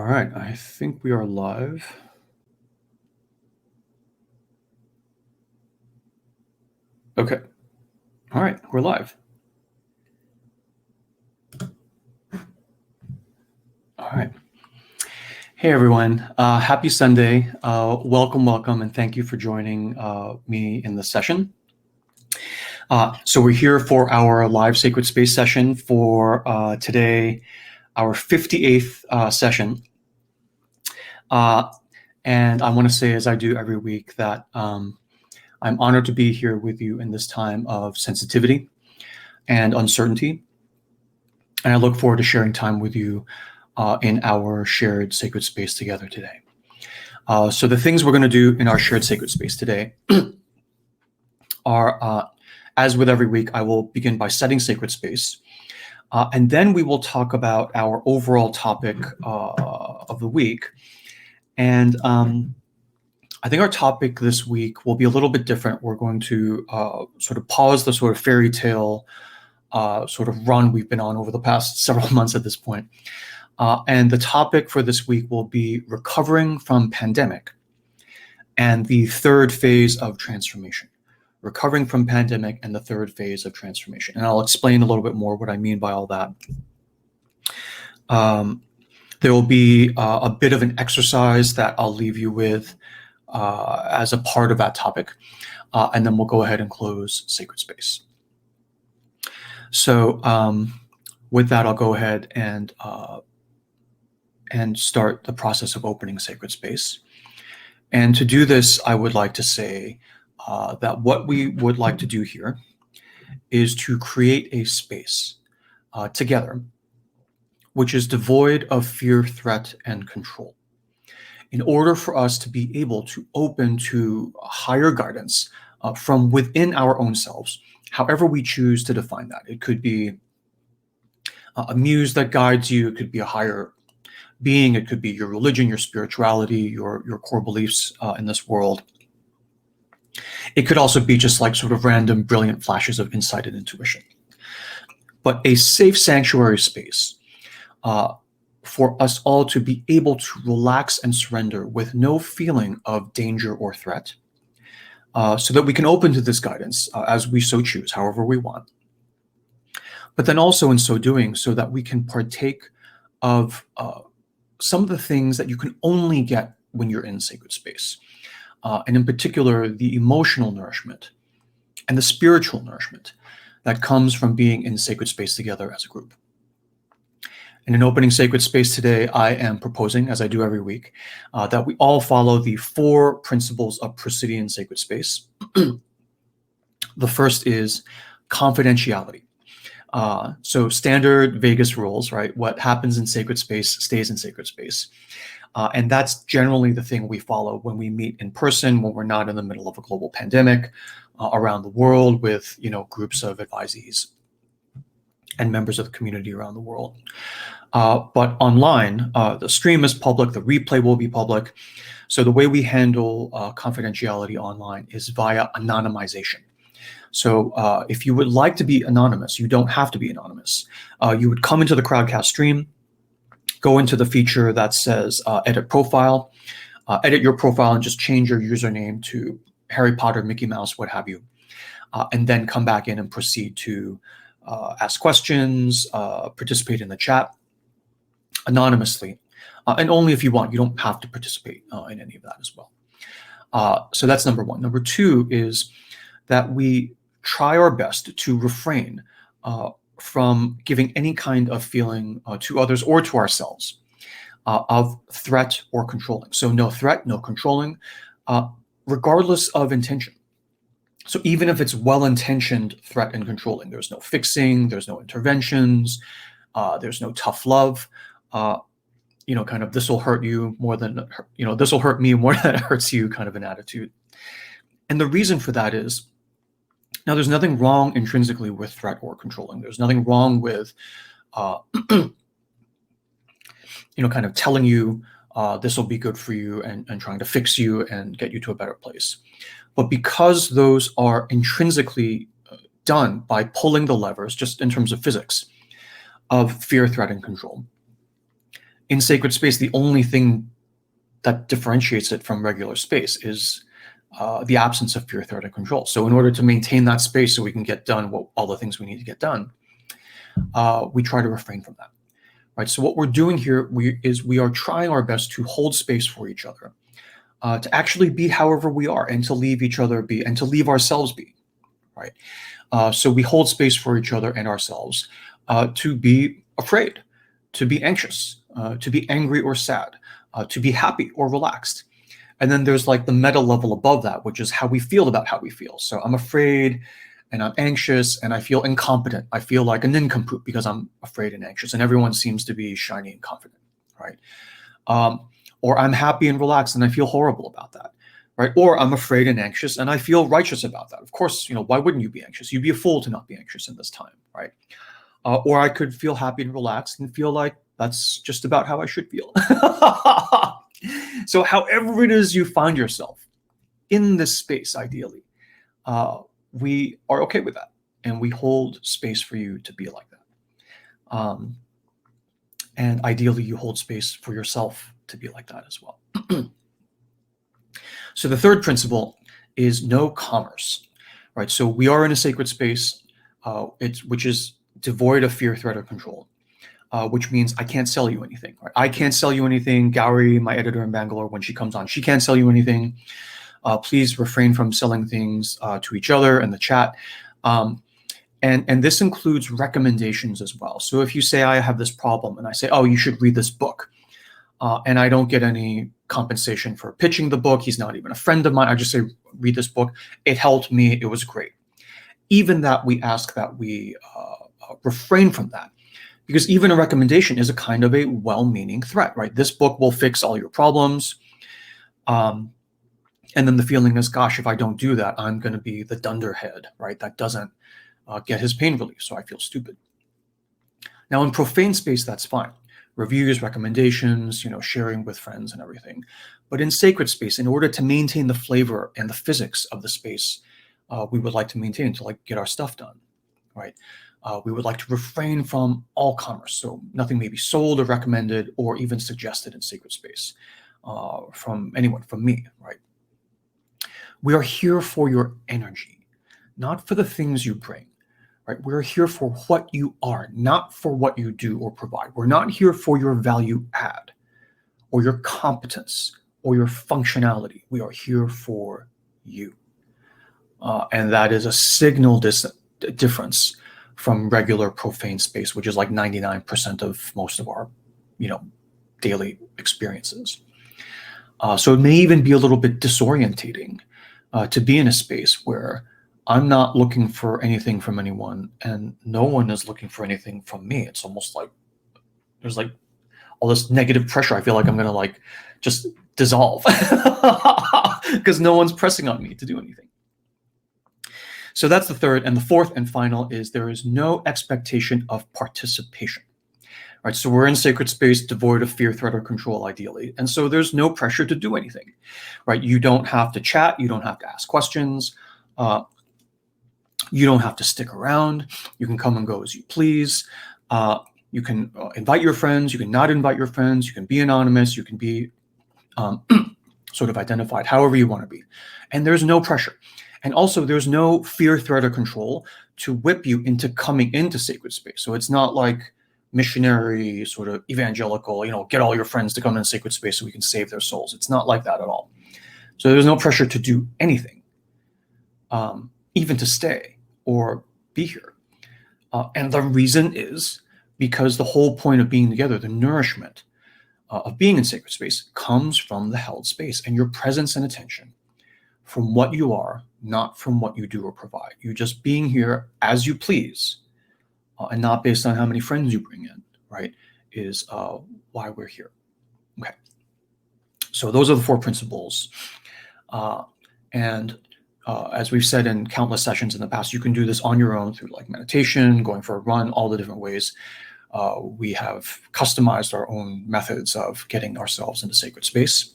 All right, I think we are live. Okay. All right, we're live. All right. Hey, everyone. Happy Sunday. Welcome, and thank you for joining me in this session. So we're here for our live sacred space session for today, our 58th session. And I want to say, as I do every week, that I'm honored to be here with you in this time of sensitivity and uncertainty. And I look forward to sharing time with you in our shared sacred space together today. So the things we're going to do in our shared sacred space today are, as with every week, I will begin by setting sacred space. And then we will talk about our overall topic of the week. And I think our topic this week will be a little bit different. We're going to sort of pause the sort of fairy tale sort of run we've been on over the past several months at this point. And the topic for this week will be recovering from pandemic and the third phase of transformation. Recovering from pandemic and the third phase of transformation. And I'll explain a little bit more what I mean by all that. There will be a bit of an exercise that I'll leave you with as a part of that topic. And then we'll go ahead and close sacred space. So with that, I'll go ahead and start the process of opening sacred space. And to do this, I would like to say that what we would like to do here is to create a space together, which is devoid of fear, threat, and control, in order for us to be able to open to higher guidance from within our own selves, however we choose to define that. It could be a muse that guides you. It could be a higher being. It could be your religion, your spirituality, your core beliefs in this world. It could also be just like sort of random, brilliant flashes of insight and intuition. But a safe sanctuary space for us all to be able to relax and surrender with no feeling of danger or threat, so that we can open to this guidance as we so choose, however we want. But then also in so doing, so that we can partake of some of the things that you can only get when you're in sacred space. And in particular, the emotional nourishment and the spiritual nourishment that comes from being in sacred space together as a group. And in opening sacred space today, I am proposing, as I do every week, that we all follow the 4 principles of proceeding in sacred space. The first is confidentiality. So standard Vegas rules, right? What happens in sacred space stays in sacred space. And that's generally the thing we follow when we meet in person, when we're not in the middle of a global pandemic around the world with, groups of advisees and members of the community around the world. But online, the stream is public, the replay will be public. So the way we handle confidentiality online is via anonymization. So if you would like to be anonymous, you don't have to be anonymous. You would come into the Crowdcast stream, go into the feature that says edit profile, edit your profile and just change your username to Harry Potter, Mickey Mouse, what have you, and then come back in and proceed to ask questions, participate in the chat anonymously, and only if you want. You don't have to participate in any of that as well. So that's number 1. Number 2 is that we try our best to refrain from giving any kind of feeling to others or to ourselves of threat or controlling. So no threat, no controlling, regardless of intention. So even if it's well-intentioned threat and controlling, there's no fixing, there's no interventions, there's no tough love, kind of this will hurt you more than, this will hurt me more than it hurts you kind of an attitude. And the reason for that is, now there's nothing wrong intrinsically with threat or controlling. There's nothing wrong with, kind of telling you this will be good for you and trying to fix you and get you to a better place. But because those are intrinsically done by pulling the levers, just in terms of physics, of fear, threat, and control, In sacred space, the only thing that differentiates it from regular space is the absence of fear, threat, and control. So in order to maintain that space so we can get done all the things we need to get done, we try to refrain from that. Right. So what we're doing here we are trying our best to hold space for each other, to actually be however we are, and to leave each other be, and to leave ourselves be. Right. So we hold space for each other and ourselves to be afraid, to be anxious, to be angry or sad, to be happy or relaxed. And then there's like the meta level above that, which is how we feel about how we feel. So I'm afraid and I'm anxious and I feel incompetent. I feel like a nincompoop because I'm afraid and anxious, and everyone seems to be shiny and confident, right? Or I'm happy and relaxed and I feel horrible about that, right? Or I'm afraid and anxious and I feel righteous about that. Of course, why wouldn't you be anxious? You'd be a fool to not be anxious in this time, right? Or I could feel happy and relaxed and feel like that's just about how I should feel. So however it is you find yourself in this space, ideally, we are okay with that, and we hold space for you to be like that. And ideally, you hold space for yourself to be like that as well. So the third principle is no commerce, right? So we are in a sacred space, which is devoid of fear, threat, or control. Which means I can't sell you anything. Right? I can't sell you anything. Gauri, my editor in Bangalore, when she comes on, she can't sell you anything. Please refrain from selling things to each other in the chat. And this includes recommendations as well. So if you say, I have this problem, and I say, oh, you should read this book, and I don't get any compensation for pitching the book, he's not even a friend of mine, I just say, read this book, it helped me, it was great. Even that, we ask that we refrain from that. Because even a recommendation is a kind of a well-meaning threat, right? This book will fix all your problems. And then the feeling is, gosh, if I don't do that, I'm going to be the dunderhead, right? That doesn't get his pain relief, so I feel stupid. Now, in profane space, that's fine. Reviews, recommendations, sharing with friends and everything. But in sacred space, in order to maintain the flavor and the physics of the space, we would like to maintain to get our stuff done, right? We would like to refrain from all commerce. So nothing may be sold or recommended or even suggested in sacred space from anyone, from me, right? We are here for your energy, not for the things you bring, right? We're here for what you are, not for what you do or provide. We're not here for your value add or your competence or your functionality. We are here for you. And that is a signal difference from regular profane space, which is like 99% of most of our, daily experiences. So it may even be a little bit disorientating to be in a space where I'm not looking for anything from anyone and no one is looking for anything from me. It's almost like there's all this negative pressure. I feel like I'm going to just dissolve because no one's pressing on me to do anything. So that's the third. And the fourth and final is there is no expectation of participation. Right? So we're in sacred space devoid of fear, threat, or control, ideally. And so there's no pressure to do anything. Right? You don't have to chat. You don't have to ask questions. You don't have to stick around. You can come and go as you please. You can invite your friends. You can not invite your friends. You can be anonymous. You can be sort of identified however you want to be. And there's no pressure. And also, there's no fear, threat, or control to whip you into coming into sacred space. So it's not like missionary, sort of evangelical, get all your friends to come in sacred space so we can save their souls. It's not like that at all. So there's no pressure to do anything, even to stay or be here. And the reason is because the whole point of being together, the nourishment of being in sacred space, comes from the held space and your presence and attention from what you are, not from what you do or provide. You just being here as you please, and not based on how many friends you bring in, right, is why we're here. Okay. So those are the four principles. And as we've said in countless sessions in the past, you can do this on your own through meditation, going for a run, all the different ways. We have customized our own methods of getting ourselves into sacred space.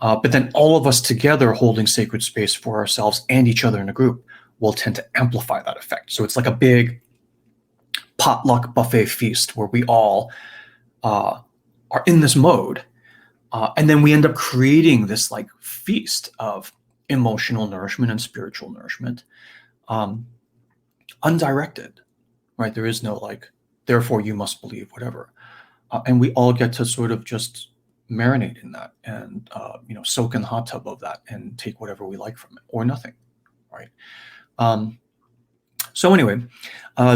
But then all of us together holding sacred space for ourselves and each other in a group will tend to amplify that effect. So it's like a big potluck buffet feast where we all are in this mode. And then we end up creating this like feast of emotional nourishment and spiritual nourishment, undirected, right? There is no like, therefore you must believe whatever. And we all get to sort of just marinate in that and, soak in the hot tub of that and take whatever we like from it or nothing, right? So anyway,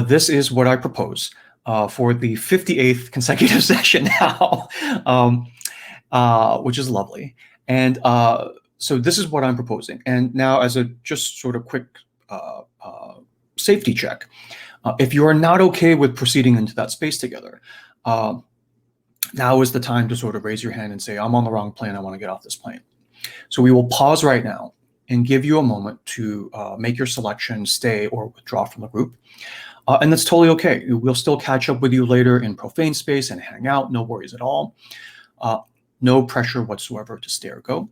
this is what I propose for the 58th consecutive session now, which is lovely. And so this is what I'm proposing. And now as a just sort of quick safety check, if you are not okay with proceeding into that space together, now is the time to sort of raise your hand and say, I'm on the wrong plane, I want to get off this plane. So we will pause right now and give you a moment to make your selection, stay or withdraw from the group. And that's totally okay. We'll still catch up with you later in profane space and hang out, no worries at all. No pressure whatsoever to stay or go.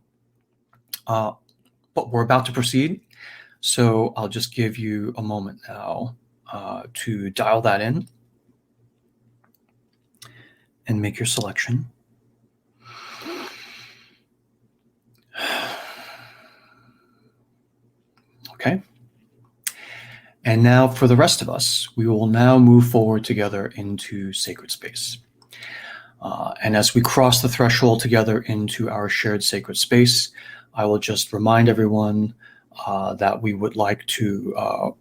But we're about to proceed. So I'll just give you a moment now to dial that in and make your selection. Okay. And now for the rest of us, we will now move forward together into sacred space. And as we cross the threshold together into our shared sacred space, I will just remind everyone that we would like to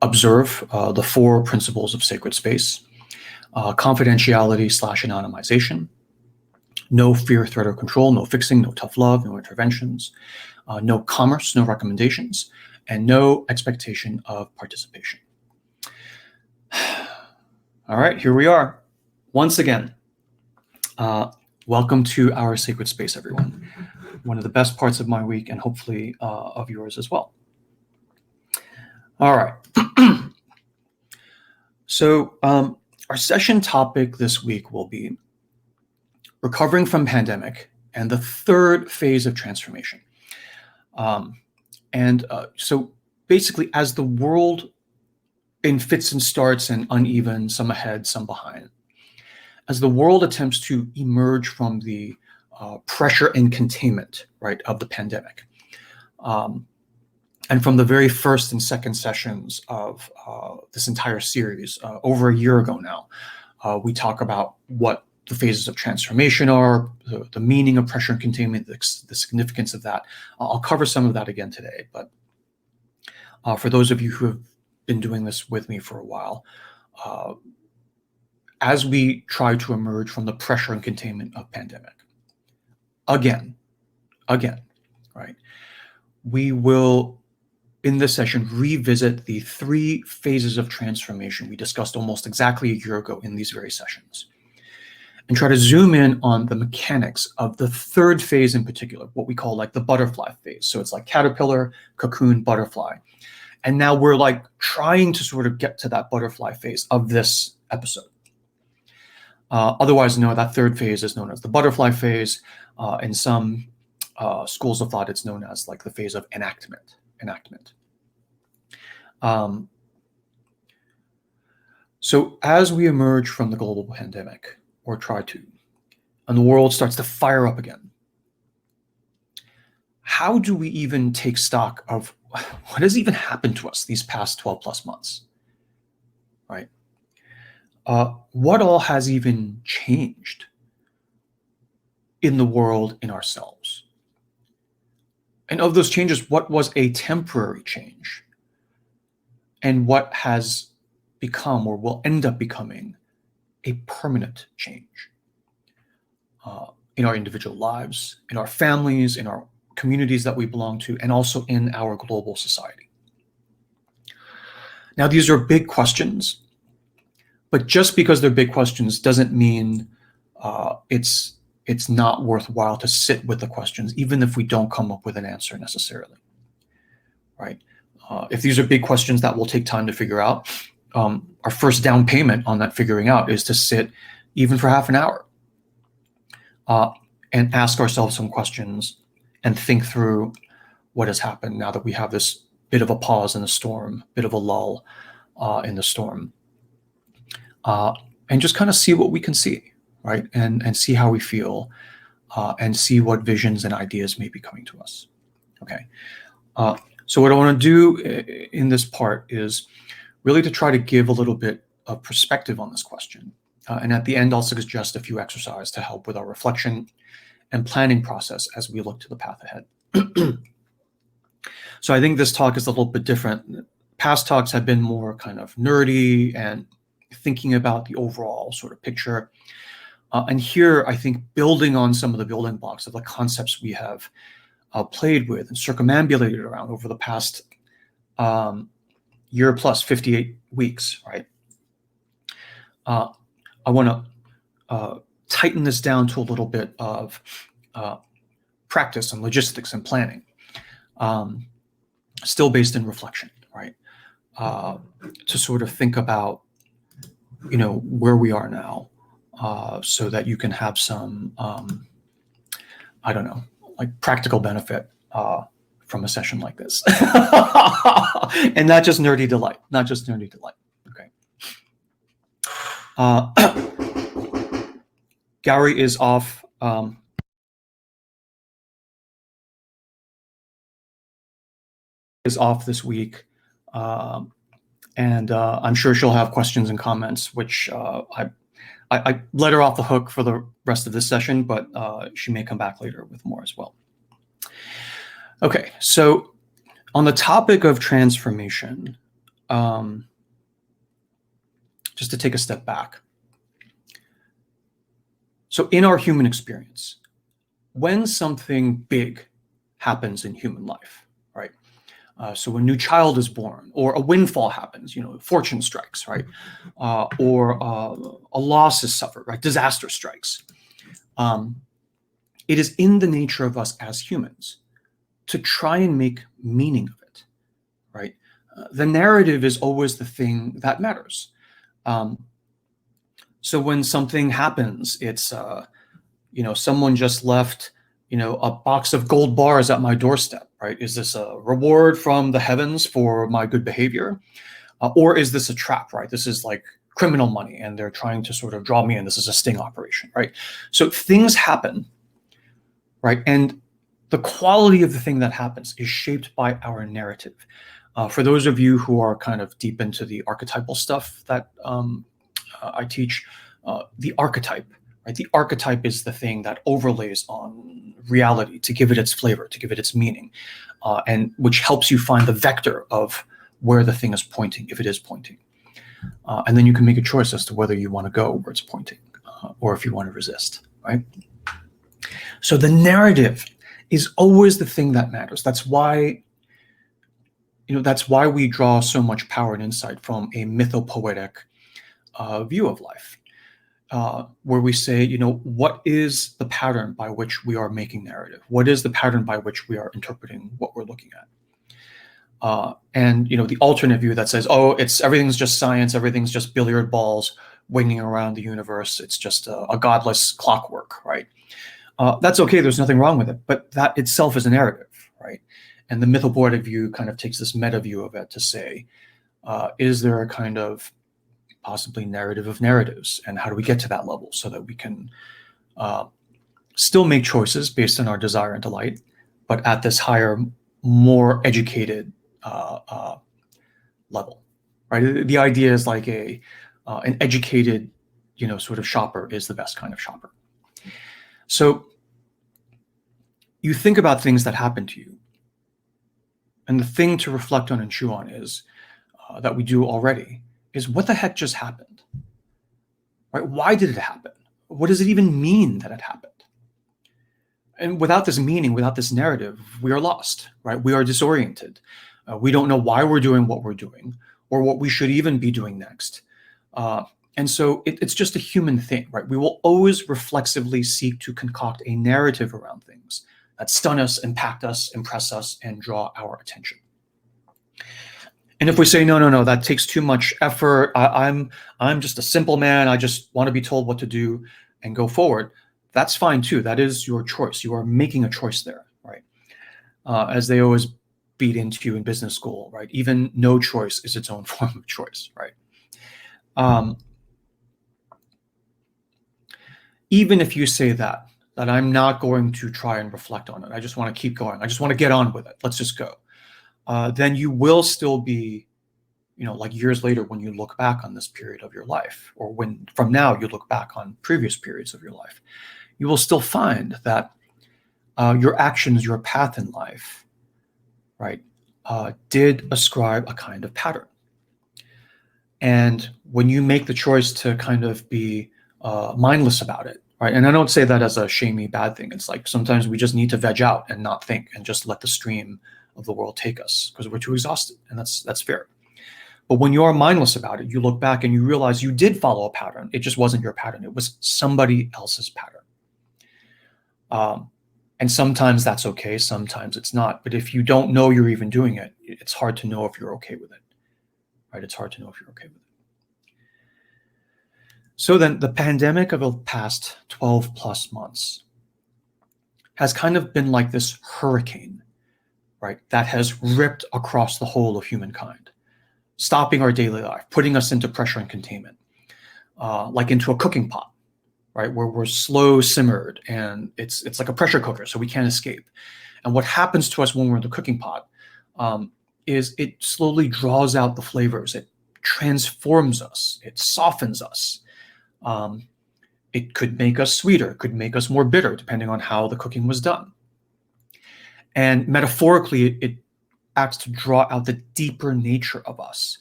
observe the 4 principles of sacred space: confidentiality/anonymization, no fear, threat, or control, no fixing, no tough love, no interventions, no commerce, no recommendations, and no expectation of participation. All right, here we are. Once again, welcome to our sacred space, everyone. One of the best parts of my week and hopefully of yours as well. All right. So our session topic this week will be recovering from pandemic and the 3rd phase of transformation. So basically, as the world in fits and starts and uneven, some ahead, some behind, as the world attempts to emerge from the pressure and containment, right, of the pandemic, and from the very first and second sessions of this entire series, over a year ago now, we talk about what the phases of transformation are, the meaning of pressure and containment, the significance of that. I'll cover some of that again today, but for those of you who have been doing this with me for a while, as we try to emerge from the pressure and containment of pandemic, again, right, we will, in this session, revisit the 3 phases of transformation we discussed almost exactly a year ago in these very sessions, and try to zoom in on the mechanics of the 3rd phase in particular, what we call like the butterfly phase. So it's like caterpillar, cocoon, butterfly. And now we're like trying to sort of get to that butterfly phase of this episode. Otherwise, no, that 3rd phase is known as the butterfly phase. In some schools of thought, it's known as like the phase of enactment. So as we emerge from the global pandemic, or try to, and the world starts to fire up again, how do we even take stock of what has even happened to us these past 12 plus months, right? What all has even changed in the world, in ourselves? And of those changes, what was a temporary change? And what has become or will end up becoming a permanent change in our individual lives, in our families, in our communities that we belong to, and also in our global society? Now, these are big questions, but just because they're big questions doesn't mean it's not worthwhile to sit with the questions, even if we don't come up with an answer necessarily, right? If these are big questions that will take time to figure out, our first down payment on that figuring out is to sit even for half an hour and ask ourselves some questions and think through what has happened now that we have this bit of a pause in the storm, bit of a lull in the storm, and just kind of see what we can see, right? And see how we feel, and see what visions and ideas may be coming to us. Okay. So what I want to do in this part is really to try to give a little bit of perspective on this question. And at the end, I'll suggest a few exercises to help with our reflection and planning process as we look to the path ahead. So I think this talk is a little bit different. Past talks have been more kind of nerdy and thinking about the overall sort of picture. And here, I think building on some of the building blocks of the concepts we have played with and circumambulated around over the past year plus 58 weeks, right? I want to tighten this down to a little bit of practice and logistics and planning, still based in reflection, right? To sort of think about, where we are now, so that you can have some, I don't know, like practical benefit from a session like this. And not just nerdy delight, okay? Gary is off. This week, and I'm sure she'll have questions and comments, which I let her off the hook for the rest of this session, but she may come back later with more as well. Okay, so on the topic of transformation, just to take a step back. So in our human experience, when something big happens in human life, right? So a new child is born, or a windfall happens, fortune strikes, right? Or a loss is suffered, right? Disaster strikes. It is in the nature of us as humans to try and make meaning of it, right? The narrative is always the thing that matters. So when something happens, it's, someone just left, a box of gold bars at my doorstep, right? Is this a reward from the heavens for my good behavior? Or is this a trap, right? This is like criminal money and they're trying to sort of draw me in. This is a sting operation, right? So things happen, right? And the quality of the thing that happens is shaped by our narrative. For those of you who are kind of deep into the archetypal stuff that I teach, the archetype, right? The archetype is the thing that overlays on reality to give it its flavor, to give it its meaning, and which helps you find the vector of where the thing is pointing, if it is pointing. And then you can make a choice as to whether you want to go where it's pointing, or if you want to resist, right? So the narrative is always the thing that matters. That's why, we draw so much power and insight from a mythopoetic view of life, where we say, what is the pattern by which we are making narrative? What is the pattern by which we are interpreting what we're looking at? And the alternate view that says, everything's just science, everything's just billiard balls winging around the universe. It's just a godless clockwork, right? That's okay. There's nothing wrong with it, but that itself is a narrative, right? And the mythopoetic view kind of takes this meta view of it to say, is there a kind of possibly narrative of narratives, and how do we get to that level so that we can still make choices based on our desire and delight, but at this higher, more educated level, right? The idea is like an educated, sort of shopper is the best kind of shopper. So you think about things that happen to you, and the thing to reflect on and chew on is that we do already is, what the heck just happened, right? Why did it happen? What does it even mean that it happened? And without this meaning, without this narrative, we are lost, right? We are disoriented. We don't know why we're doing what we're doing, or what we should even be doing next. And so it's just a human thing, right? We will always reflexively seek to concoct a narrative around things that stun us, impact us, impress us, and draw our attention. And if we say, no, that takes too much effort, I'm just a simple man, I just want to be told what to do and go forward, that's fine too. That is your choice. You are making a choice there, right? As they always beat into you in business school, right? Even no choice is its own form of choice, right? even if you say that I'm not going to try and reflect on it, I just want to keep going, I just want to get on with it, let's just go, then you will still be, like years later when you look back on this period of your life, or when from now you look back on previous periods of your life, you will still find that your actions, your path in life, right, did ascribe a kind of pattern. And when you make the choice to kind of be mindless about it, right? And I don't say that as a shamey bad thing. It's like sometimes we just need to veg out and not think and just let the stream of the world take us because we're too exhausted, and that's fair. But when you are mindless about it, you look back and you realize you did follow a pattern. It just wasn't your pattern. It was somebody else's pattern. And sometimes that's okay. Sometimes it's not. But if you don't know you're even doing it, it's hard to know if you're okay with it, right? It's hard to know if you're okay with it. So then the pandemic of the past 12 plus months has kind of been like this hurricane, right? That has ripped across the whole of humankind, stopping our daily life, putting us into pressure and containment, like into a cooking pot, right? Where we're slow simmered and it's like a pressure cooker, so we can't escape. And what happens to us when we're in the cooking pot is it slowly draws out the flavors. It transforms us. It softens us. It could make us sweeter. It could make us more bitter, depending on how the cooking was done. And metaphorically, it acts to draw out the deeper nature of us.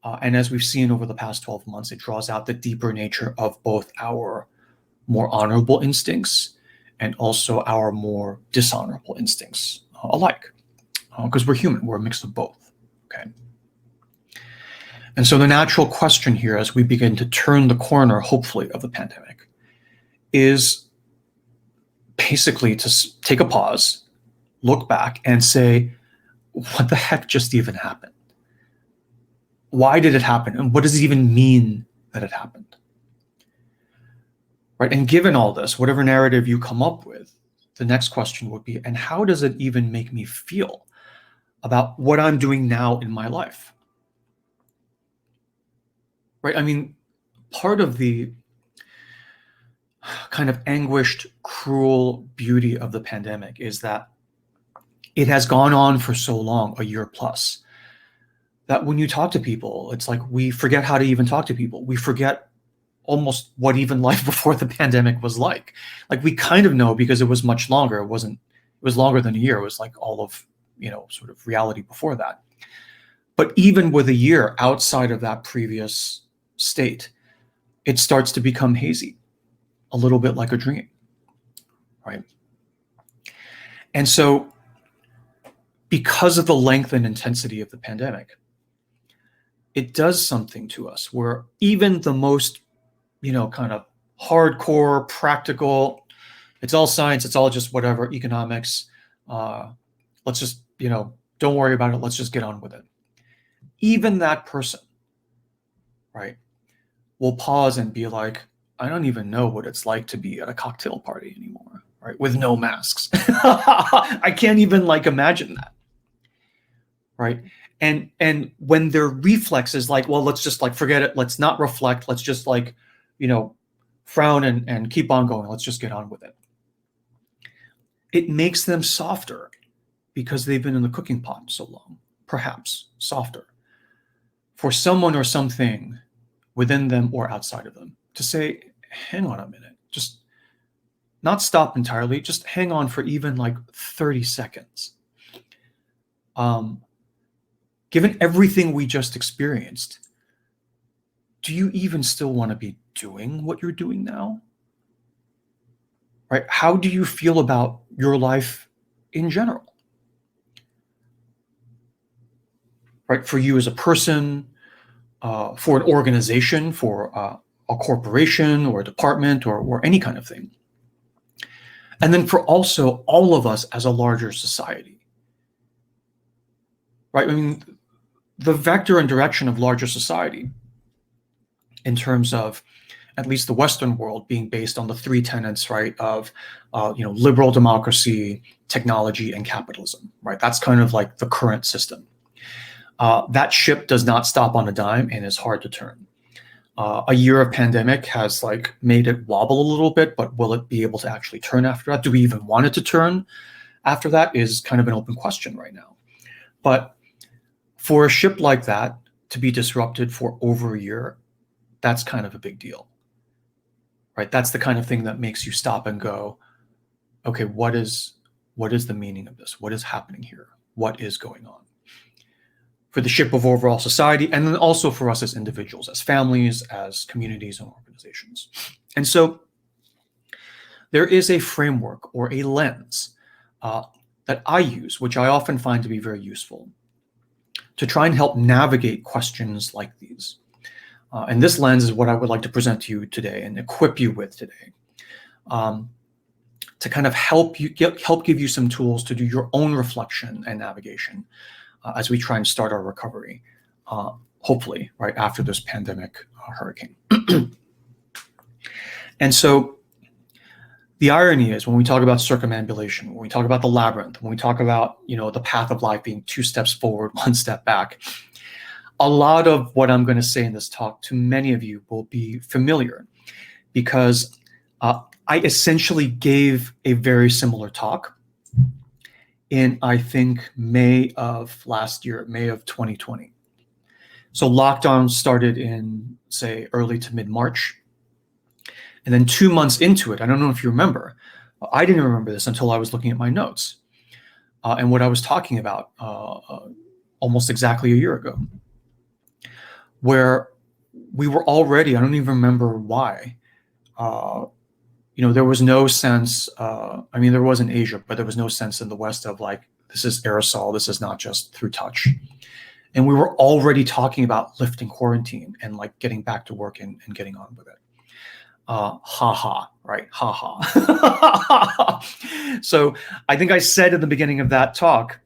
And as we've seen over the past 12 months, it draws out the deeper nature of both our more honorable instincts and also our more dishonorable instincts alike. Because we're human, we're a mix of both, okay? And so the natural question here, as we begin to turn the corner, hopefully, of the pandemic, is basically to take a pause, look back, and say, what the heck just even happened? Why did it happen? And what does it even mean that it happened? Right? And given all this, whatever narrative you come up with, the next question would be, and how does it even make me feel about what I'm doing now in my life? Right? I mean, part of the kind of anguished, cruel beauty of the pandemic is that it has gone on for so long, a year plus, that when you talk to people, it's like we forget how to even talk to people. We forget almost what even life before the pandemic was like. Like we kind of know because it was much longer. It was longer than a year. It was like all of, sort of reality before that. But even with a year outside of that previous state, it starts to become hazy, a little bit like a dream, right? And so because of the length and intensity of the pandemic, it does something to us where even the most, kind of hardcore, practical, it's all science, it's all just whatever, economics, let's just, don't worry about it, let's just get on with it. Even that person, right, will pause and be like, I don't even know what it's like to be at a cocktail party anymore, right, with no masks. I can't even imagine that, right? And when their reflex is like, well, let's just forget it, let's not reflect, let's just frown and keep on going, let's just get on with it. It makes them softer because they've been in the cooking pot so long, perhaps softer. For someone or something within them or outside of them to say, hang on a minute, just not stop entirely, just hang on for even 30 seconds. Given everything we just experienced, do you even still want to be doing what you're doing now? Right? How do you feel about your life in general? Right? For you as a person, for an organization, for a corporation or a department or any kind of thing. And then for also all of us as a larger society. Right? I mean, the vector and direction of larger society in terms of at least the Western world being based on the three tenets, right, of liberal democracy, technology, and capitalism, right? That's kind of like the current system. That ship does not stop on a dime and is hard to turn. A year of pandemic has like made it wobble a little bit, but will it be able to actually turn after that? Do we even want it to turn after that is kind of an open question right now. But for a ship like that to be disrupted for over a year, that's kind of a big deal, right? That's the kind of thing that makes you stop and go, okay, what is the meaning of this? What is happening here? What is going on? For the ship of overall society, and then also for us as individuals, as families, as communities and organizations. And so there is a framework or a lens that I use, which I often find to be very useful, to try and help navigate questions like these. And this lens is what I would like to present to you today and equip you with today, to kind of help give you some tools to do your own reflection and navigation as we try and start our recovery, hopefully, right after this pandemic hurricane. And so the irony is when we talk about circumambulation, when we talk about the labyrinth, when we talk about, the path of life being 2 steps forward, 1 step back, a lot of what I'm going to say in this talk to many of you will be familiar because I essentially gave a very similar talk in, I think, May of last year, May of 2020. So lockdown started in, say, early to mid-March. And then 2 months into it, I don't know if you remember, I didn't remember this until I was looking at my notes and what I was talking about almost exactly a year ago, where we were already, I don't even remember why, there was no sense, there was in Asia, but there was no sense in the West of like, this is aerosol, this is not just through touch. And we were already talking about lifting quarantine and like getting back to work and getting on with it. Right? So I think I said at the beginning of that talk,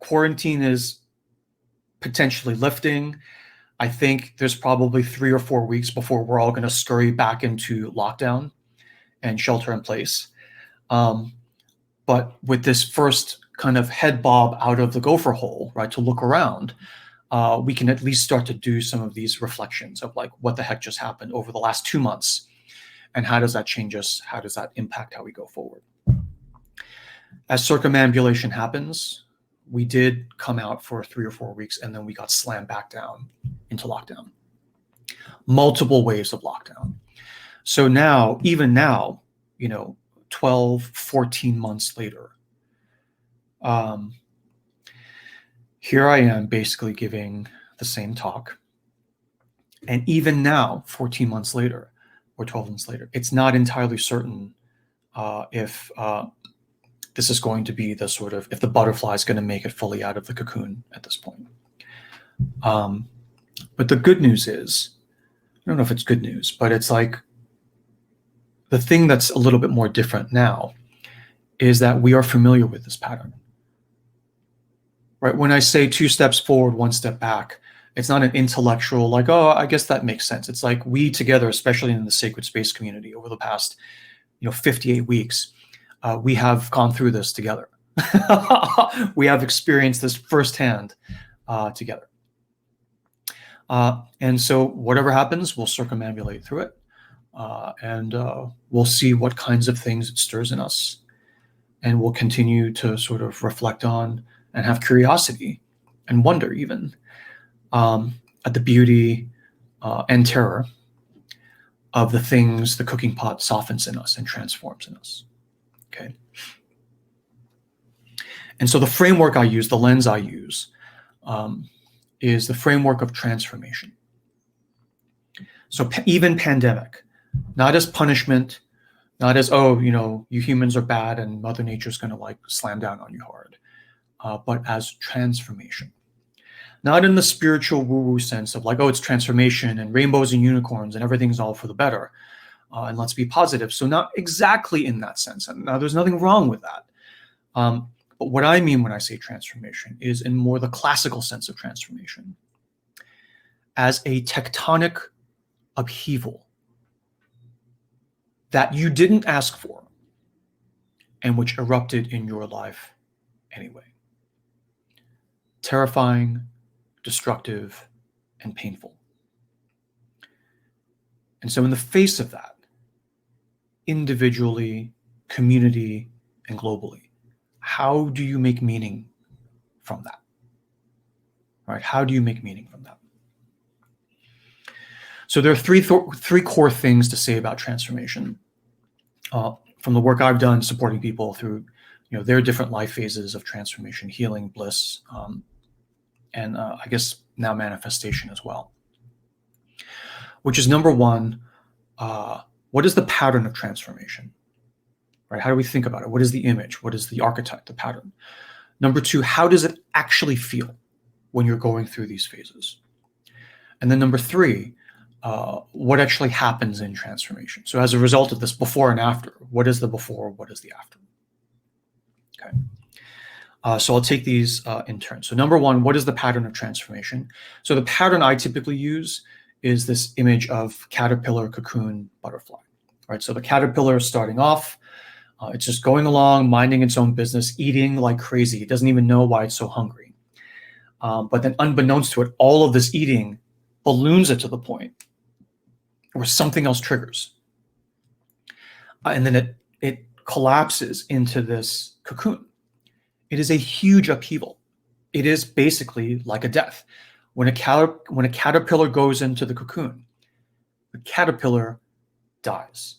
quarantine is potentially lifting. I think there's probably 3 or 4 weeks before we're all going to scurry back into lockdown and shelter in place. But with this first kind of head bob out of the gopher hole, right, to look around, we can at least start to do some of these reflections of like, what the heck just happened over the last 2 months? And how does that change us? How does that impact how we go forward? As circumambulation happens, we did come out for 3 or 4 weeks, and then we got slammed back down into lockdown. Multiple waves of lockdown. So now, even now, 12, 14 months later, here I am basically giving the same talk. And even now, 14 months later, or 12 months later, it's not entirely certain if this is going to be the sort of, if the butterfly is going to make it fully out of the cocoon at this point. But the good news is, I don't know if it's good news, but it's like the thing that's a little bit more different now is that we are familiar with this pattern. Right? When I say 2 steps forward, 1 step back, it's not an intellectual like, oh, I guess that makes sense. It's like we together, especially in the sacred space community over the past 58 weeks, we have gone through this together. We have experienced this firsthand together. And so whatever happens, we'll circumambulate through it. And we'll see what kinds of things it stirs in us. And we'll continue to sort of reflect on and have curiosity and wonder even at the beauty and terror of the things the cooking pot softens in us and transforms in us. Okay. And so the framework I use, the lens I use, is the framework of transformation. So even pandemic, not as punishment, not as, oh, you humans are bad and Mother Nature's going to like slam down on you hard, but as transformation. Not in the spiritual woo-woo sense of like, oh, it's transformation and rainbows and unicorns and everything's all for the better. And let's be positive. So not exactly in that sense. And now there's nothing wrong with that. But what I mean when I say transformation is in more the classical sense of transformation, as a tectonic upheaval that you didn't ask for and which erupted in your life anyway. Terrifying, destructive, and painful. And so in the face of that, individually, community, and globally, how do you make meaning from that? Right? How do you make meaning from that? So there are three core things to say about transformation. From the work I've done supporting people through their different life phases of transformation, healing, bliss, and I guess now manifestation as well. Which is number one, what is the pattern of transformation? Right? How do we think about it? What is the image? What is the archetype, the pattern? Number two, how does it actually feel when you're going through these phases? And then number three, what actually happens in transformation? So as a result of this before and after, what is the before, what is the after? Okay. So I'll take these in turn. So number one, what is the pattern of transformation? So the pattern I typically use is this image of caterpillar, cocoon, butterfly. Right? So the caterpillar is starting off, it's just going along, minding its own business, eating like crazy. It doesn't even know why it's so hungry. But then unbeknownst to it, all of this eating balloons it to the point where something else triggers. And then it collapses into this cocoon. It is a huge upheaval. It is basically like a death. When a caterpillar goes into the cocoon, the caterpillar dies.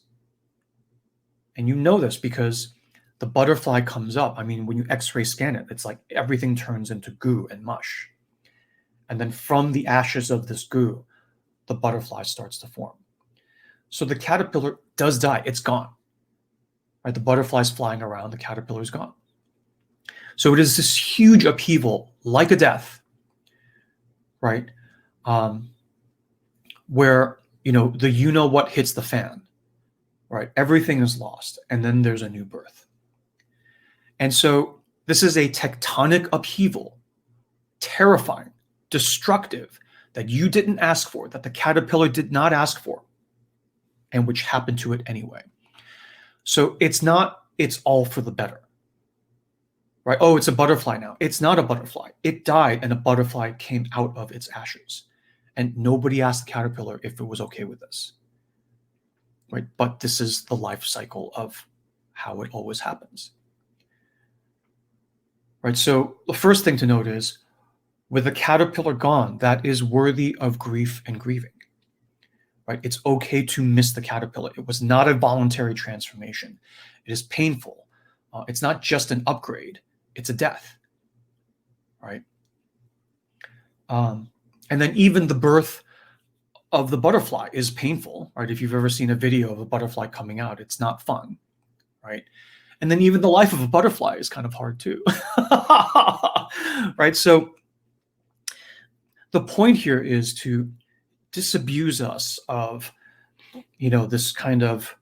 And you know this because the butterfly comes up. I mean, when you X-ray scan it, it's like everything turns into goo and mush. And then from the ashes of this goo, the butterfly starts to form. So the caterpillar does die. It's gone. Right? The butterfly's flying around. The caterpillar is gone. So it is this huge upheaval, like a death, right? Where the what hits the fan, right? Everything is lost, and then there's a new birth. And so this is a tectonic upheaval, terrifying, destructive, that you didn't ask for, that the caterpillar did not ask for, and which happened to it anyway. So it's all for the better. Right? Oh, it's a butterfly now. It's not a butterfly. It died and a butterfly came out of its ashes. And nobody asked the caterpillar if it was okay with this. Right? But this is the life cycle of how it always happens. Right? So the first thing to note is, with the caterpillar gone, that is worthy of grief and grieving. Right? It's okay to miss the caterpillar. It was not a voluntary transformation. It is painful. It's not just an upgrade. It's a death, right? And then even the birth of the butterfly is painful, right? If you've ever seen a video of a butterfly coming out, it's not fun, right? And then even the life of a butterfly is kind of hard too, right? So the point here is to disabuse us of, this kind of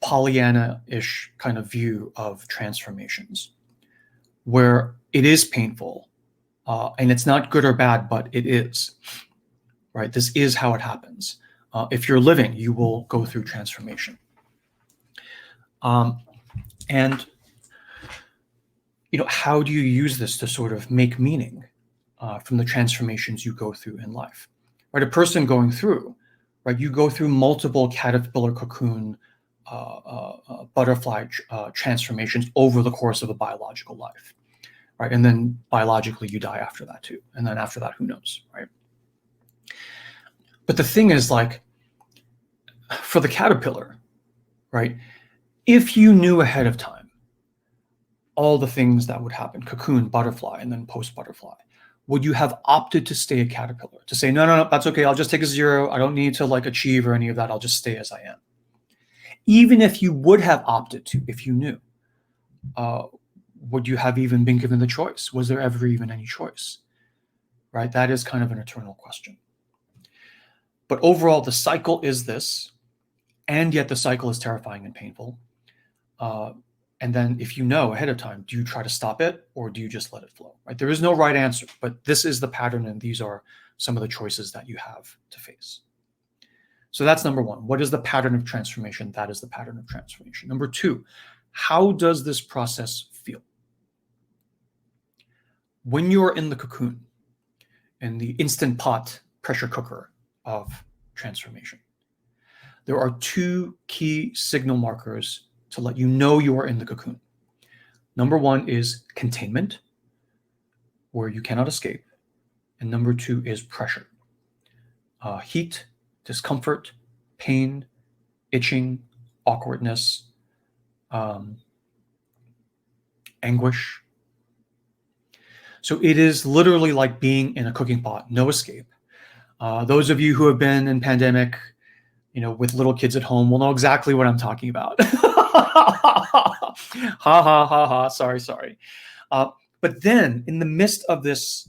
Pollyanna-ish kind of view of transformations, where it is painful, and it's not good or bad, but it is, right? This is how it happens. If you're living, you will go through transformation. And how do you use this to sort of make meaning from the transformations you go through in life? Right? A person going through, right? You go through multiple caterpillar, cocoon, butterfly transformations over the course of a biological life. Right? And then biologically you die after that too. And then after that, who knows, right? But the thing is, like, for the caterpillar, right? If you knew ahead of time all the things that would happen, cocoon, butterfly, and then post-butterfly, would you have opted to stay a caterpillar? To say, no, that's okay. I'll just take a 0. I don't need to achieve or any of that. I'll just stay as I am. Even if you would have opted to, if you knew, would you have even been given the choice? Was there ever even any choice? Right? That is kind of an eternal question. But overall, the cycle is this, and yet the cycle is terrifying and painful. And then if you know ahead of time, do you try to stop it or do you just let it flow? Right? There is no right answer, but this is the pattern, and these are some of the choices that you have to face. So that's number one. What is the pattern of transformation? That is the pattern of transformation. Number two, how does this process feel? When you're in the cocoon, in the instant pot pressure cooker of transformation. There are two key signal markers to let you know you are in the cocoon. Number one is containment, where you cannot escape. And number two is pressure. Heat, discomfort, pain, itching, awkwardness, anguish. So it is literally like being in a cooking pot, no escape. Those of you who have been in pandemic, with little kids at home will know exactly what I'm talking about. Ha ha ha ha. Sorry. But then in the midst of this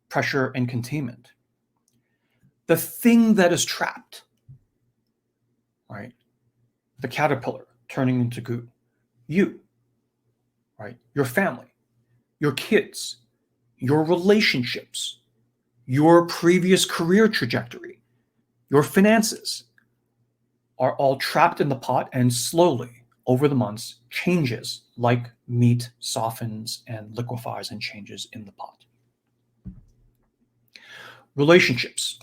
pressure and containment, the thing that is trapped, right? The caterpillar turning into goo, you, right? Your family, your kids, your relationships, your previous career trajectory, your finances are all trapped in the pot, and slowly over the months changes like meat softens and liquefies and changes in the pot. Relationships,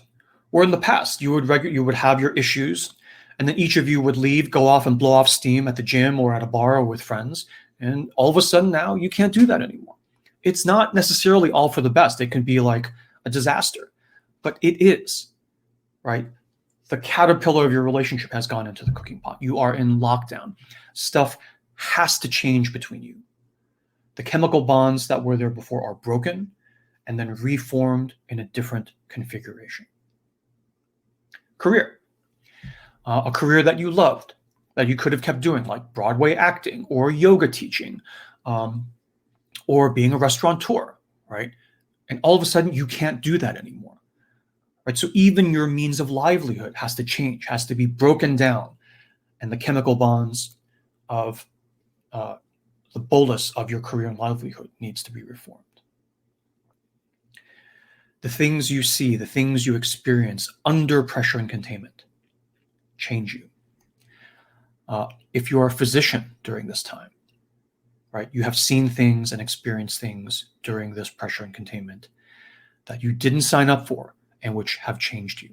where in the past you would have your issues, and then each of you would leave, go off and blow off steam at the gym or at a bar or with friends, and all of a sudden now you can't do that anymore. It's not necessarily all for the best. It can be like a disaster, but it is, right? The caterpillar of your relationship has gone into the cooking pot. You are in lockdown. Stuff has to change between you. The chemical bonds that were there before are broken and then reformed in a different configuration. Career. A career that you loved, that you could have kept doing, like Broadway acting or yoga teaching, or being a restaurateur, right? And all of a sudden you can't do that anymore. Right? So even your means of livelihood has to change, has to be broken down, and the chemical bonds of the bolus of your career and livelihood needs to be reformed. The things you see, the things you experience under pressure and containment change you. If you're a physician during this time, right, you have seen things and experienced things during this pressure and containment that you didn't sign up for and which have changed you.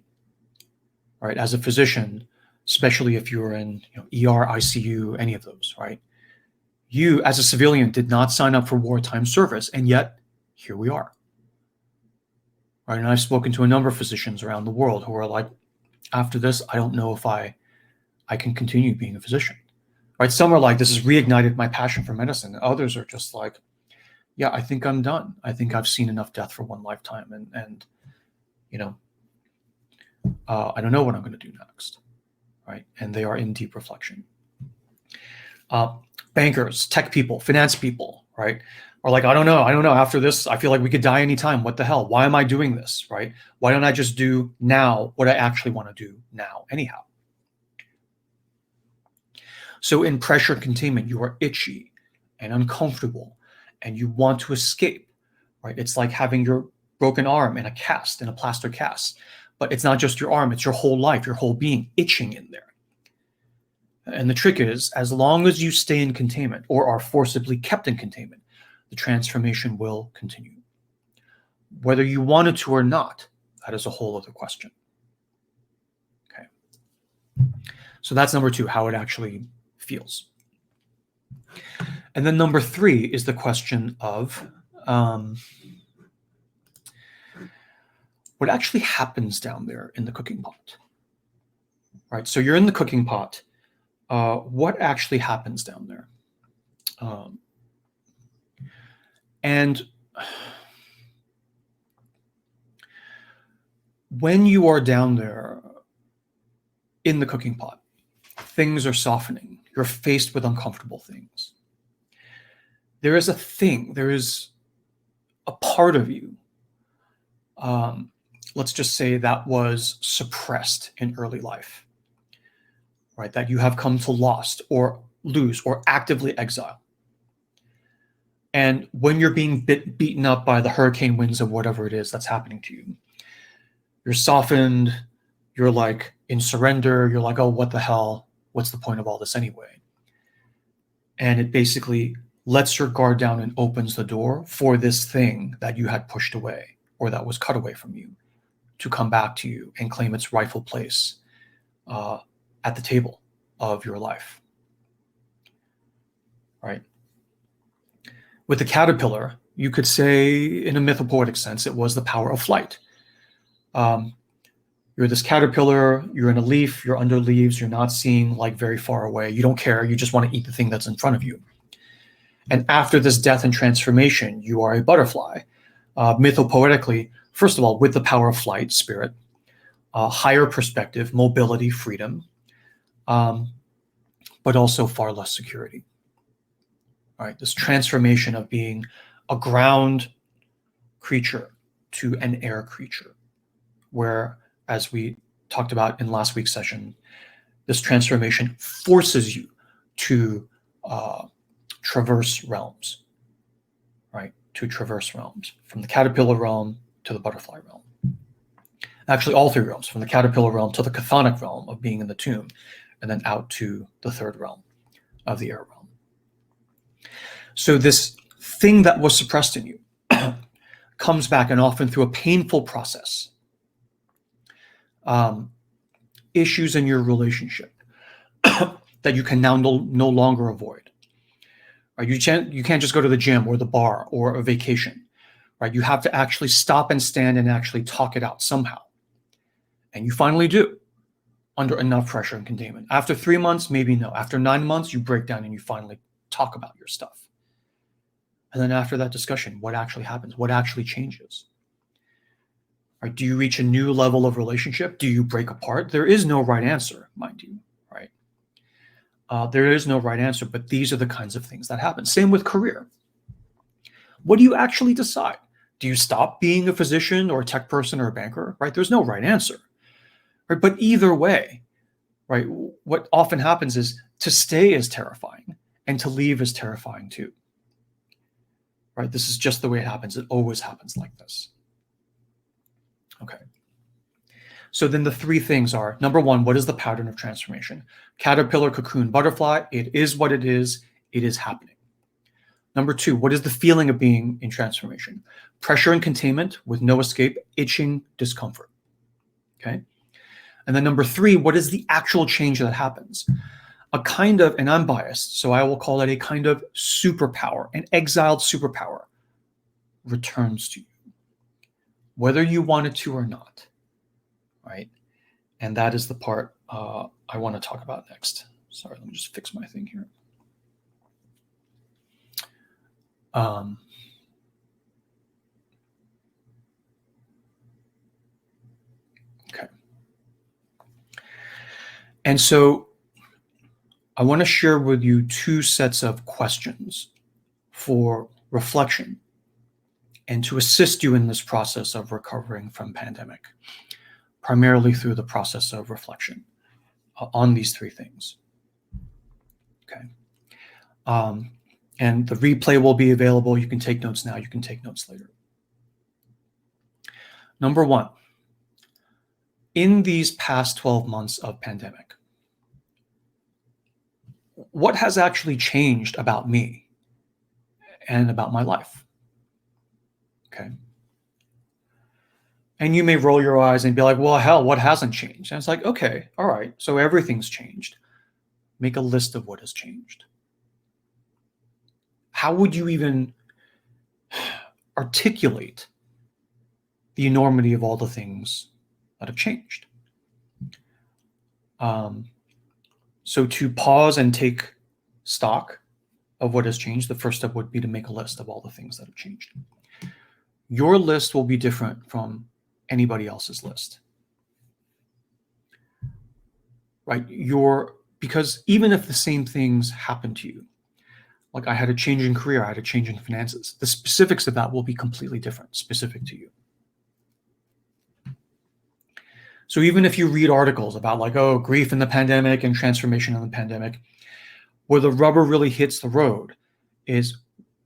Right? As a physician, especially if you're in ER, ICU, any of those, right? You, as a civilian, did not sign up for wartime service, and yet here we are. Right? And I've spoken to a number of physicians around the world who are like, after this, I don't know if I can continue being a physician. Right? Some are like, this has reignited my passion for medicine. And others are just like, yeah, I think I'm done. I think I've seen enough death for one lifetime, and I don't know what I'm going to do next, right? And they are in deep reflection. Bankers, tech people, finance people, right? Are like, I don't know. After this, I feel like we could die anytime. What the hell? Why am I doing this, right? Why don't I just do now what I actually want to do now anyhow? So in pressure containment, you are itchy and uncomfortable and you want to escape, right? It's like having your broken arm in a cast, in a plaster cast. But it's not just your arm, it's your whole life, your whole being itching in there. And the trick is, as long as you stay in containment or are forcibly kept in containment, the transformation will continue. Whether you want it to or not, that is a whole other question. Okay. So that's number two, how it actually feels. And then number three is the question of what actually happens down there in the cooking pot, right? So you're in the cooking pot. What actually happens down there? And when you are down there in the cooking pot, things are softening. You're faced with uncomfortable things. There is a thing, there is a part of you, let's just say that was suppressed in early life, right? That you have come to lost or lose or actively exile. And when you're being beaten up by the hurricane winds of whatever it is that's happening to you, you're softened, you're like in surrender, you're like, oh, what the hell? What's the point of all this anyway? And it basically lets your guard down and opens the door for this thing that you had pushed away or that was cut away from you to come back to you and claim its rightful place at the table of your life. Right? With the caterpillar, you could say, in a mythopoetic sense, it was the power of flight. You're this caterpillar, you're in a leaf, you're under leaves, you're not seeing like very far away. You don't care, you just want to eat the thing that's in front of you. And after this death and transformation, you are a butterfly. Mythopoetically, first of all, with the power of flight, spirit, higher perspective, mobility, freedom, but also far less security. All right, this transformation of being a ground creature to an air creature, where, as we talked about in last week's session, this transformation forces you to traverse realms, right? To traverse realms, from the caterpillar realm to the butterfly realm. Actually, all three realms, from the caterpillar realm to the chthonic realm of being in the tomb, and then out to the third realm of the air realm. So this thing that was suppressed in you comes back, and often through a painful process. Issues in your relationship that you can now no longer avoid. Right? You can't just go to the gym or the bar or a vacation. Right? You have to actually stop and stand and actually talk it out somehow. And you finally do, under enough pressure and containment. After 3 months, maybe no. After 9 months, you break down and you finally talk about your stuff. And then after that discussion, what actually happens? What actually changes? Right? Do you reach a new level of relationship? Do you break apart? There is no right answer, mind you, right? There is no right answer, but these are the kinds of things that happen. Same with career. What do you actually decide? Do you stop being a physician or a tech person or a banker, right? There's no right answer, right? But either way, right, what often happens is to stay is terrifying and to leave is terrifying too, right? This is just the way it happens. It always happens like this. Okay. So then the three things are, number one, what is the pattern of transformation? Caterpillar, cocoon, butterfly, it is what it is happening. Number two, what is the feeling of being in transformation? Pressure and containment with no escape, itching, discomfort. Okay. And then number three, what is the actual change that happens? A kind of, and I'm biased, so I will call it a kind of superpower, an exiled superpower returns to you, whether you want it to or not, right? And that is the part I want to talk about next. Sorry, let me just fix my thing here. Okay. And so I want to share with you two sets of questions for reflection and to assist you in this process of recovering from pandemic, primarily through the process of reflection on these three things. Okay. And the replay will be available. You can take notes now. You can take notes later. Number one, in these past 12 months of pandemic, what has actually changed about me and about my life? Okay. And you may roll your eyes and be like, well, hell, what hasn't changed? And it's like, okay, all right, so everything's changed. Make a list of what has changed. How would you even articulate the enormity of all the things that have changed? So to pause and take stock of what has changed, the first step would be to make a list of all the things that have changed. Your list will be different from anybody else's list, right? Because even if the same things happen to you, like I had a change in career, I had a change in finances, the specifics of that will be completely different, specific to you. So even if you read articles about like, oh, grief in the pandemic and transformation in the pandemic, where the rubber really hits the road is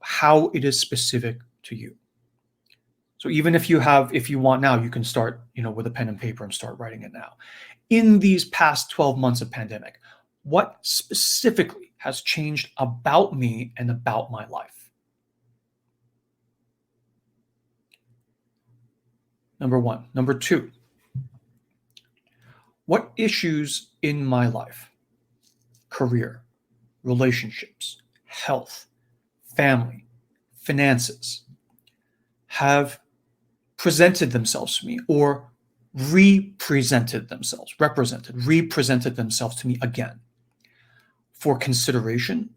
how it is specific to you. So even if you want now, you can start, with a pen and paper and start writing it now. In these past 12 months of pandemic, what specifically has changed about me and about my life? Number one. Number two, What issues in my life, career, relationships, health, family, finances, have presented themselves to me, or represented themselves to me again for consideration,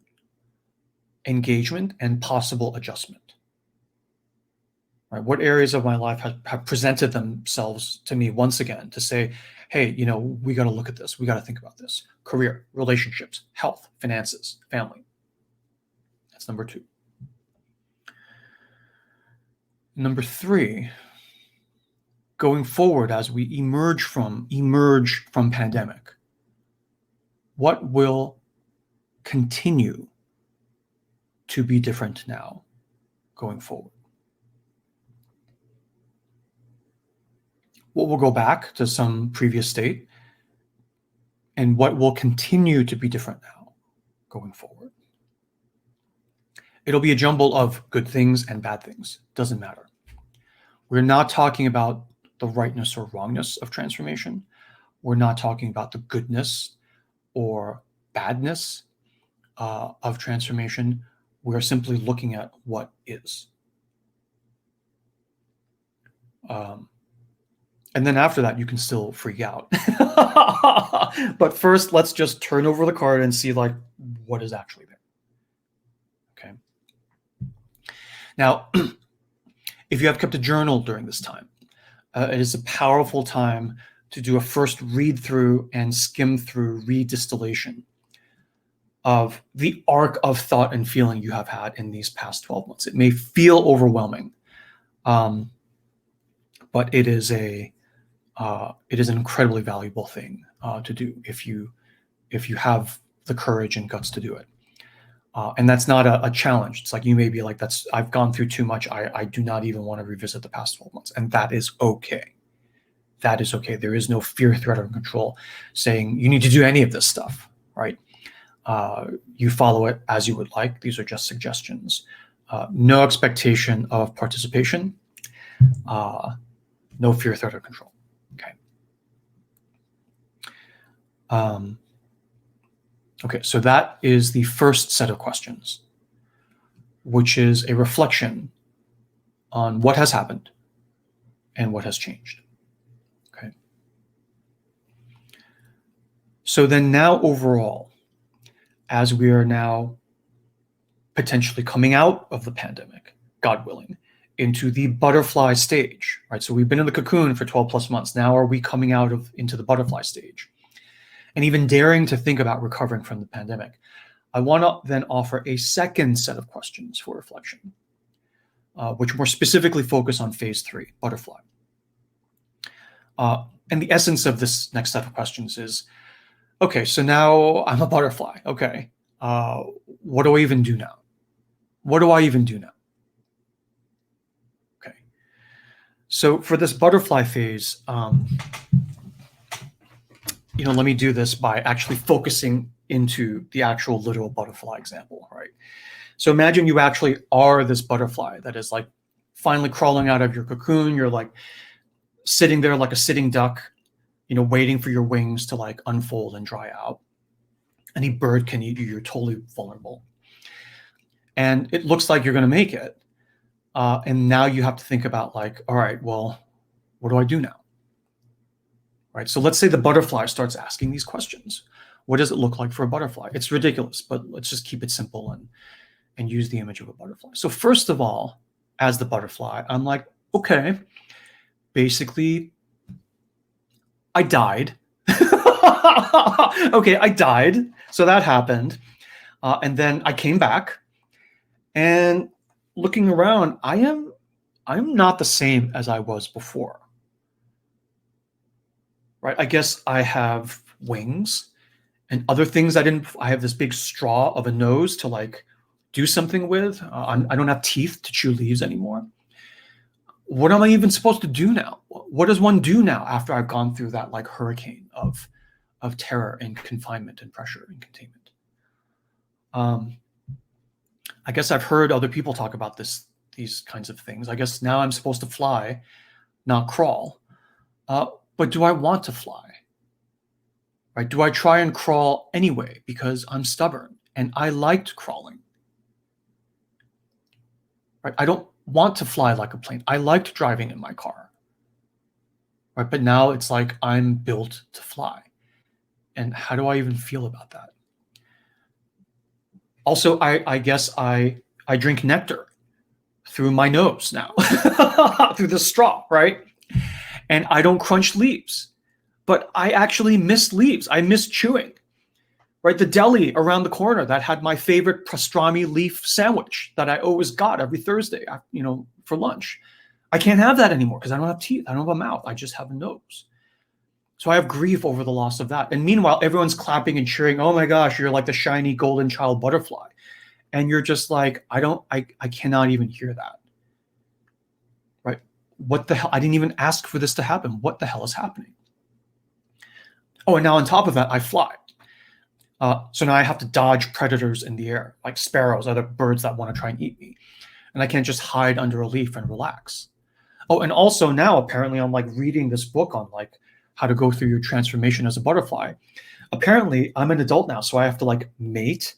engagement, and possible adjustment? Right? What areas of my life have presented themselves to me once again to say, hey, we got to look at this. We got to think about this. Career, relationships, health, finances, family. That's number 2. Number 3, going forward as we emerge from pandemic, what will continue to be different now going forward? What will go back to some previous state, and what will continue to be different now going forward? It'll be a jumble of good things and bad things. Doesn't matter. We're not talking about the rightness or wrongness of transformation. We're not talking about the goodness or badness of transformation. We're simply looking at what is. And then after that, you can still freak out. But first, let's just turn over the card and see what is actually there. Okay. Now, if you have kept a journal during this time, it is a powerful time to do a first read through and skim through redistillation of the arc of thought and feeling you have had in these past 12 months. It may feel overwhelming, but it is an incredibly valuable thing to do if you have the courage and guts to do it. And that's not a challenge. It's like you may be like, I've gone through too much. I do not even want to revisit the past 12 months. And that is okay. That is okay. There is no fear, threat, or control saying you need to do any of this stuff, right? You follow it as you would like. These are just suggestions. No expectation of participation. No fear, threat, or control. Okay. Okay, so that is the first set of questions, which is a reflection on what has happened and what has changed. Okay. So then now overall, as we are now potentially coming out of the pandemic, God willing, into the butterfly stage, right? So we've been in the cocoon for 12 plus months. Now are we coming out into the butterfly stage? And even daring to think about recovering from the pandemic, I want to then offer a second set of questions for reflection, which more specifically focus on phase 3, butterfly. And the essence of this next set of questions is, okay, so now I'm a butterfly. Okay, what do I even do now? What do I even do now? Okay, so for this butterfly phase, let me do this by actually focusing into the actual literal butterfly example, right? So imagine you actually are this butterfly that is finally crawling out of your cocoon. You're sitting there like a sitting duck, waiting for your wings to unfold and dry out. Any bird can eat you. You're totally vulnerable. And it looks like you're going to make it. And now you have to think about all right, well, what do I do now? Right. So let's say the butterfly starts asking these questions. What does it look like for a butterfly? It's ridiculous, but let's just keep it simple and use the image of a butterfly. So first of all, as the butterfly, I'm like, okay, basically, I died. Okay, I died. So that happened. And then I came back, and looking around, I'm not the same as I was before. Right? I guess I have wings and other things I have this big straw of a nose to do something with. I don't have teeth to chew leaves anymore. What am I even supposed to do now? What does one do now after I've gone through that hurricane of terror and confinement and pressure and containment? I guess I've heard other people talk about these kinds of things. I guess now I'm supposed to fly, not crawl. But do I want to fly? right? Do I try and crawl anyway because I'm stubborn and I liked crawling, right? I don't want to fly like a plane. I liked driving in my car, right? But now it's like I'm built to fly. And how do I even feel about that? Also, I guess I drink nectar through my nose now, through the straw, right? And I don't crunch leaves, but I actually miss leaves. I miss chewing, right? The deli around the corner that had my favorite pastrami leaf sandwich that I always got every Thursday, for lunch. I can't have that anymore because I don't have teeth. I don't have a mouth. I just have a nose. So I have grief over the loss of that. And meanwhile, everyone's clapping and cheering. Oh my gosh, you're like the shiny golden child butterfly. And you're just like, I cannot even hear that. Right? What the hell? I didn't even ask for this to happen. What the hell is happening? Oh, and now on top of that, I fly. So now I have to dodge predators in the air, like sparrows, other birds that want to try and eat me. And I can't just hide under a leaf and relax. Oh, and also now apparently I'm like reading this book on like how to go through your transformation as a butterfly. Apparently I'm an adult now, so I have to like mate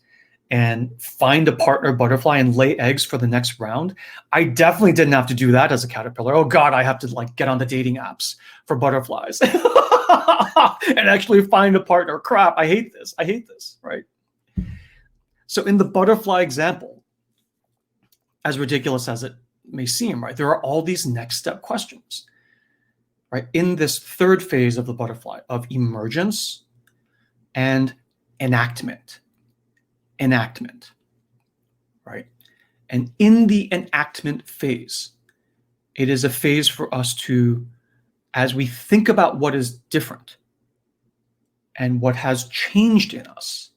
and find a partner butterfly and lay eggs for the next round. I definitely didn't have to do that as a caterpillar. Oh God, I have to like get on the dating apps for butterflies and actually find a partner. Crap, I hate this. I hate this, right? So in the butterfly example, as ridiculous as it may seem, right, there are all these next step questions, right? In this third phase of the butterfly of emergence and enactment. Enactment, right? And in the enactment phase, it is a phase for us to, as we think about what is different and what has changed in us,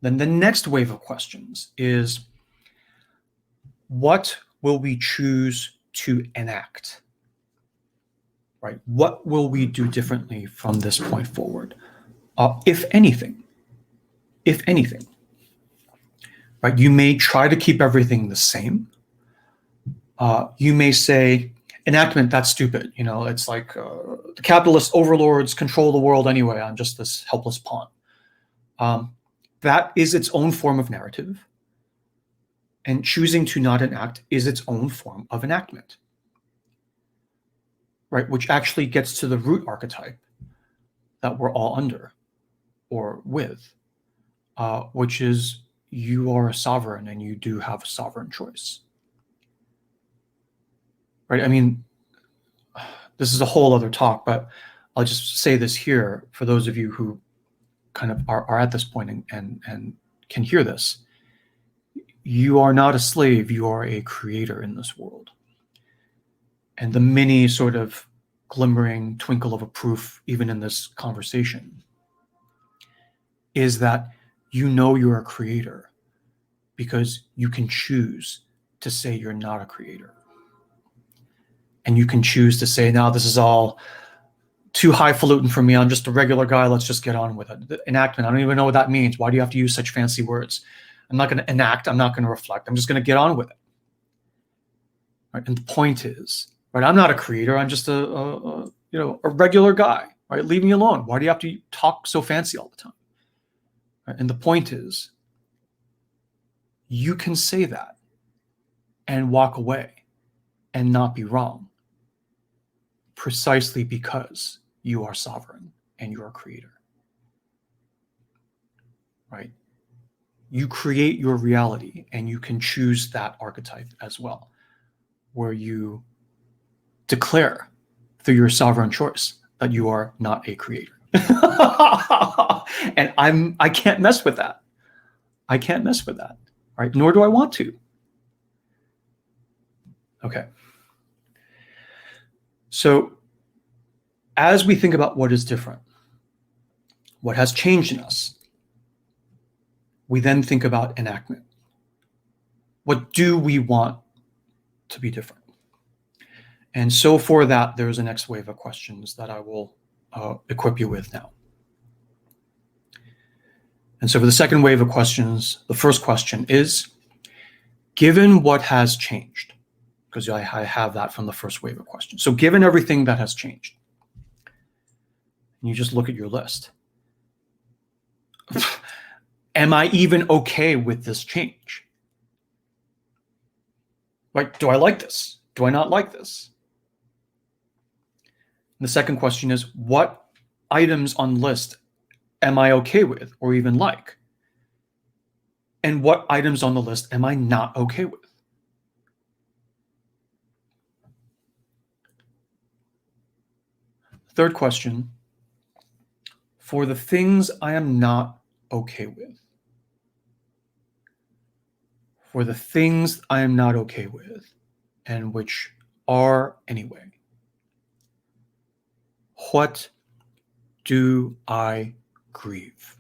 then the next wave of questions is, what will we choose to enact? Right? What will we do differently from this point forward? If anything. If anything, right? You may try to keep everything the same. You may say, enactment, that's stupid. It's like the capitalist overlords control the world anyway. I'm just this helpless pawn. That is its own form of narrative. And choosing to not enact is its own form of enactment, right? Which actually gets to the root archetype that we're all under or with. Which is you are a sovereign and you do have a sovereign choice. Right? I mean, this is a whole other talk, but I'll just say this here for those of you who kind of are at this point and can hear this. You are not a slave, you are a creator in this world. And the mini sort of glimmering twinkle of a proof, even in this conversation, is that you're a creator because you can choose to say you're not a creator. And you can choose to say, now this is all too highfalutin for me. I'm just a regular guy. Let's just get on with it. The enactment, I don't even know what that means. Why do you have to use such fancy words? I'm not going to enact. I'm not going to reflect. I'm just going to get on with it. Right? And the point is, right, I'm not a creator. I'm just a regular guy. Right? Leave me alone. Why do you have to talk so fancy all the time? And the point is, you can say that and walk away and not be wrong precisely because you are sovereign and you are a creator. Right? You create your reality and you can choose that archetype as well, where you declare through your sovereign choice that you are not a creator. And I can't mess with that. I can't mess with that, right? Nor do I want to. Okay. So as we think about what is different, what has changed in us, we then think about enactment. What do we want to be different? And so for that, there's a next wave of questions that I will equip you with now. And so for the second wave of questions, the first question is, given what has changed, because I have that from the first wave of questions. So given everything that has changed, and you just look at your list. Am I even okay with this change? Like, do I like this? Do I not like this? And the second question is, what items on the list am I okay with or even like? And what items on the list am I not okay with? Third question, for the things I am not okay with. For the things I am not okay with, and which are anyway. What do I grieve?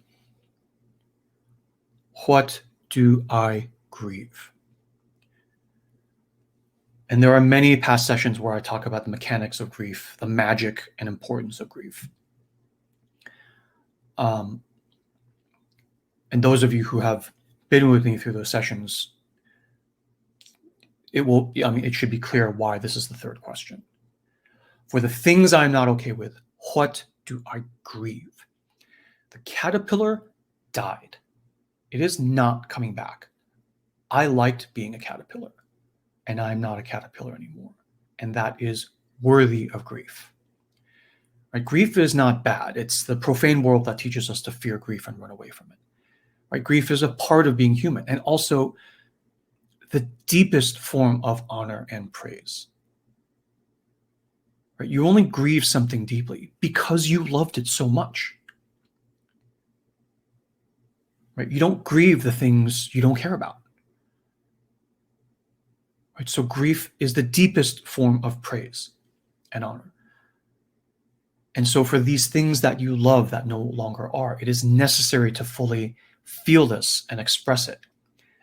What do I grieve? And there are many past sessions where I talk about the mechanics of grief, the magic and importance of grief. And those of you who have been with me through those sessions, it should be clear why this is the third question. For the things I'm not okay with, what do I grieve? The caterpillar died. It is not coming back. I liked being a caterpillar, and I'm not a caterpillar anymore. And that is worthy of grief. Right? Grief is not bad. It's the profane world that teaches us to fear grief and run away from it. Right? Grief is a part of being human, and also the deepest form of honor and praise. Right? You only grieve something deeply because you loved it so much. Right? You don't grieve the things you don't care about. Right? So grief is the deepest form of praise and honor. And so for these things that you love that no longer are, it is necessary to fully feel this and express it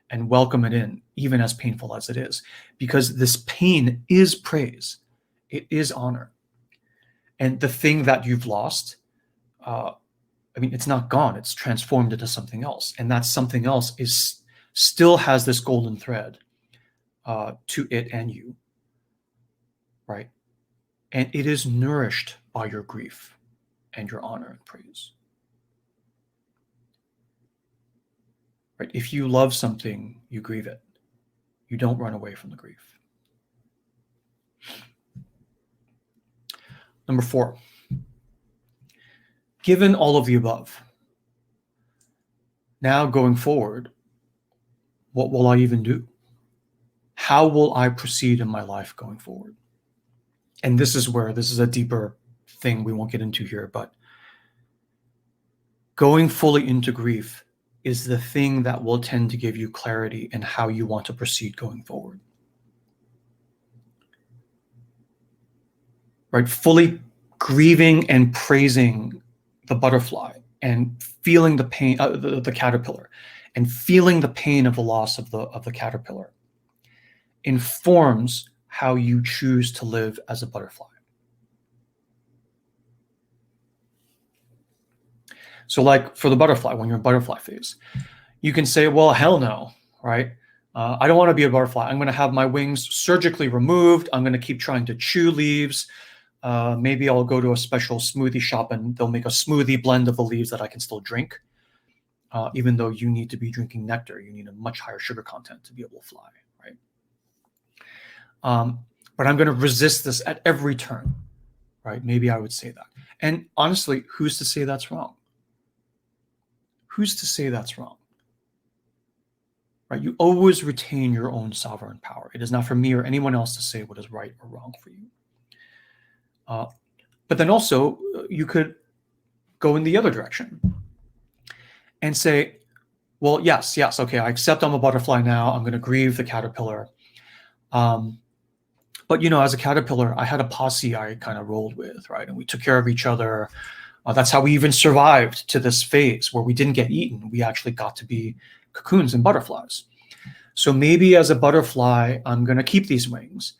and welcome it in, even as painful as it is, because this pain is praise. It is honor. And the thing that you've lost, it's not gone. It's transformed into something else. And that something else still has this golden thread to it and you, right? And it is nourished by your grief and your honor and praise. Right? If you love something, you grieve it. You don't run away from the grief. Number 4, given all of the above, now going forward, what will I even do? How will I proceed in my life going forward? And this is a deeper thing we won't get into here, but going fully into grief is the thing that will tend to give you clarity in how you want to proceed going forward. Right? Fully grieving and praising the butterfly and feeling the pain, the caterpillar, and feeling the pain of the loss of the caterpillar informs how you choose to live as a butterfly. So like for the butterfly, when you're in butterfly phase, you can say, well, hell no, right? I don't want to be a butterfly. I'm going to have my wings surgically removed. I'm going to keep trying to chew leaves. Maybe I'll go to a special smoothie shop and they'll make a smoothie blend of the leaves that I can still drink. Even though you need to be drinking nectar, you need a much higher sugar content to be able to fly, right? But I'm going to resist this at every turn, right? Maybe I would say that. And honestly, who's to say that's wrong? Who's to say that's wrong? Right? You always retain your own sovereign power. It is not for me or anyone else to say what is right or wrong for you. But then also, you could go in the other direction and say, well, yes, okay, I accept I'm a butterfly now. I'm going to grieve the caterpillar. But, as a caterpillar, I had a posse I kind of rolled with, right? And we took care of each other. That's how we even survived to this phase where we didn't get eaten. We actually got to be cocoons and butterflies. So maybe as a butterfly, I'm going to keep these wings,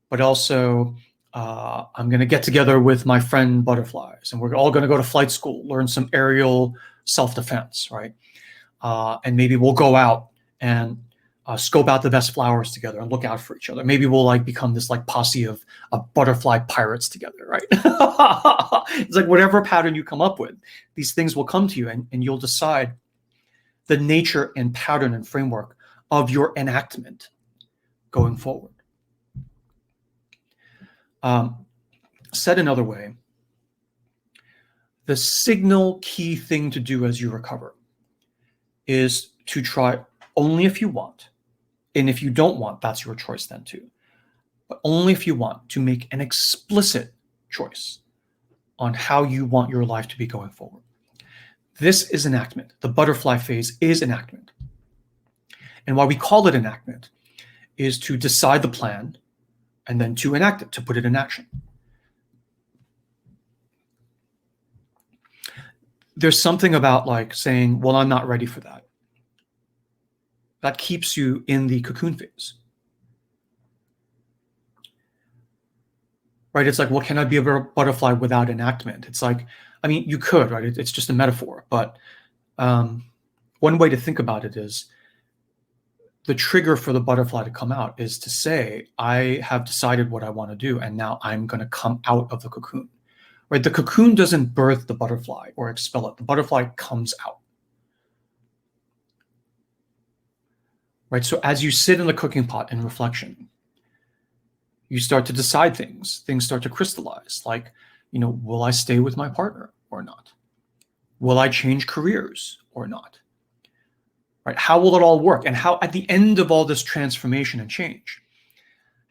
but also I'm going to get together with my friend butterflies, and we're all going to go to flight school, learn some aerial self-defense, right? And maybe we'll go out and scope out the best flowers together and look out for each other. Maybe we'll like become this like posse of butterfly pirates together, right? It's like whatever pattern you come up with, these things will come to you, and you'll decide the nature and pattern and framework of your enactment going forward. Said another way, the signal key thing to do as you recover is to try only if you want. And if you don't want, that's your choice then too. But only if you want to make an explicit choice on how you want your life to be going forward. This is enactment. The butterfly phase is enactment. And why we call it enactment is to decide the plan and then to enact it, to put it in action. There's something about like saying, well, I'm not ready for that. That keeps you in the cocoon phase. Right? It's like, well, can I be a butterfly without enactment? It's like, I mean, you could, right? It's just a metaphor. But one way to think about it is the trigger for the butterfly to come out is to say, I have decided what I want to do, and now I'm going to come out of the cocoon. Right? The cocoon doesn't birth the butterfly or expel it. The butterfly comes out. Right? So as you sit in the cooking pot in reflection, you start to decide things. Things start to crystallize. Like, you know, will I stay with my partner or not? Will I change careers or not? Right? How will it all work? And how, at the end of all this transformation and change,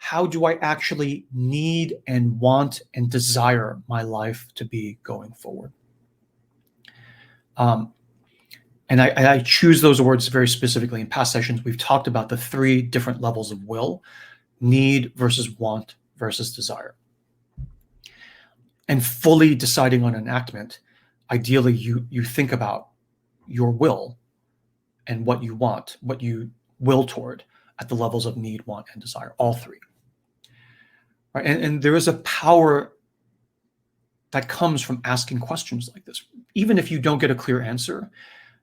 how do I actually need and want and desire my life to be going forward? And I choose those words very specifically. In past sessions, we've talked about the 3 different levels of will: need versus want versus desire. And fully deciding on enactment, ideally you think about your will and what you want, what you will toward at the levels of need, want, and desire, all 3. Right? And there is a power that comes from asking questions like this. Even if you don't get a clear answer,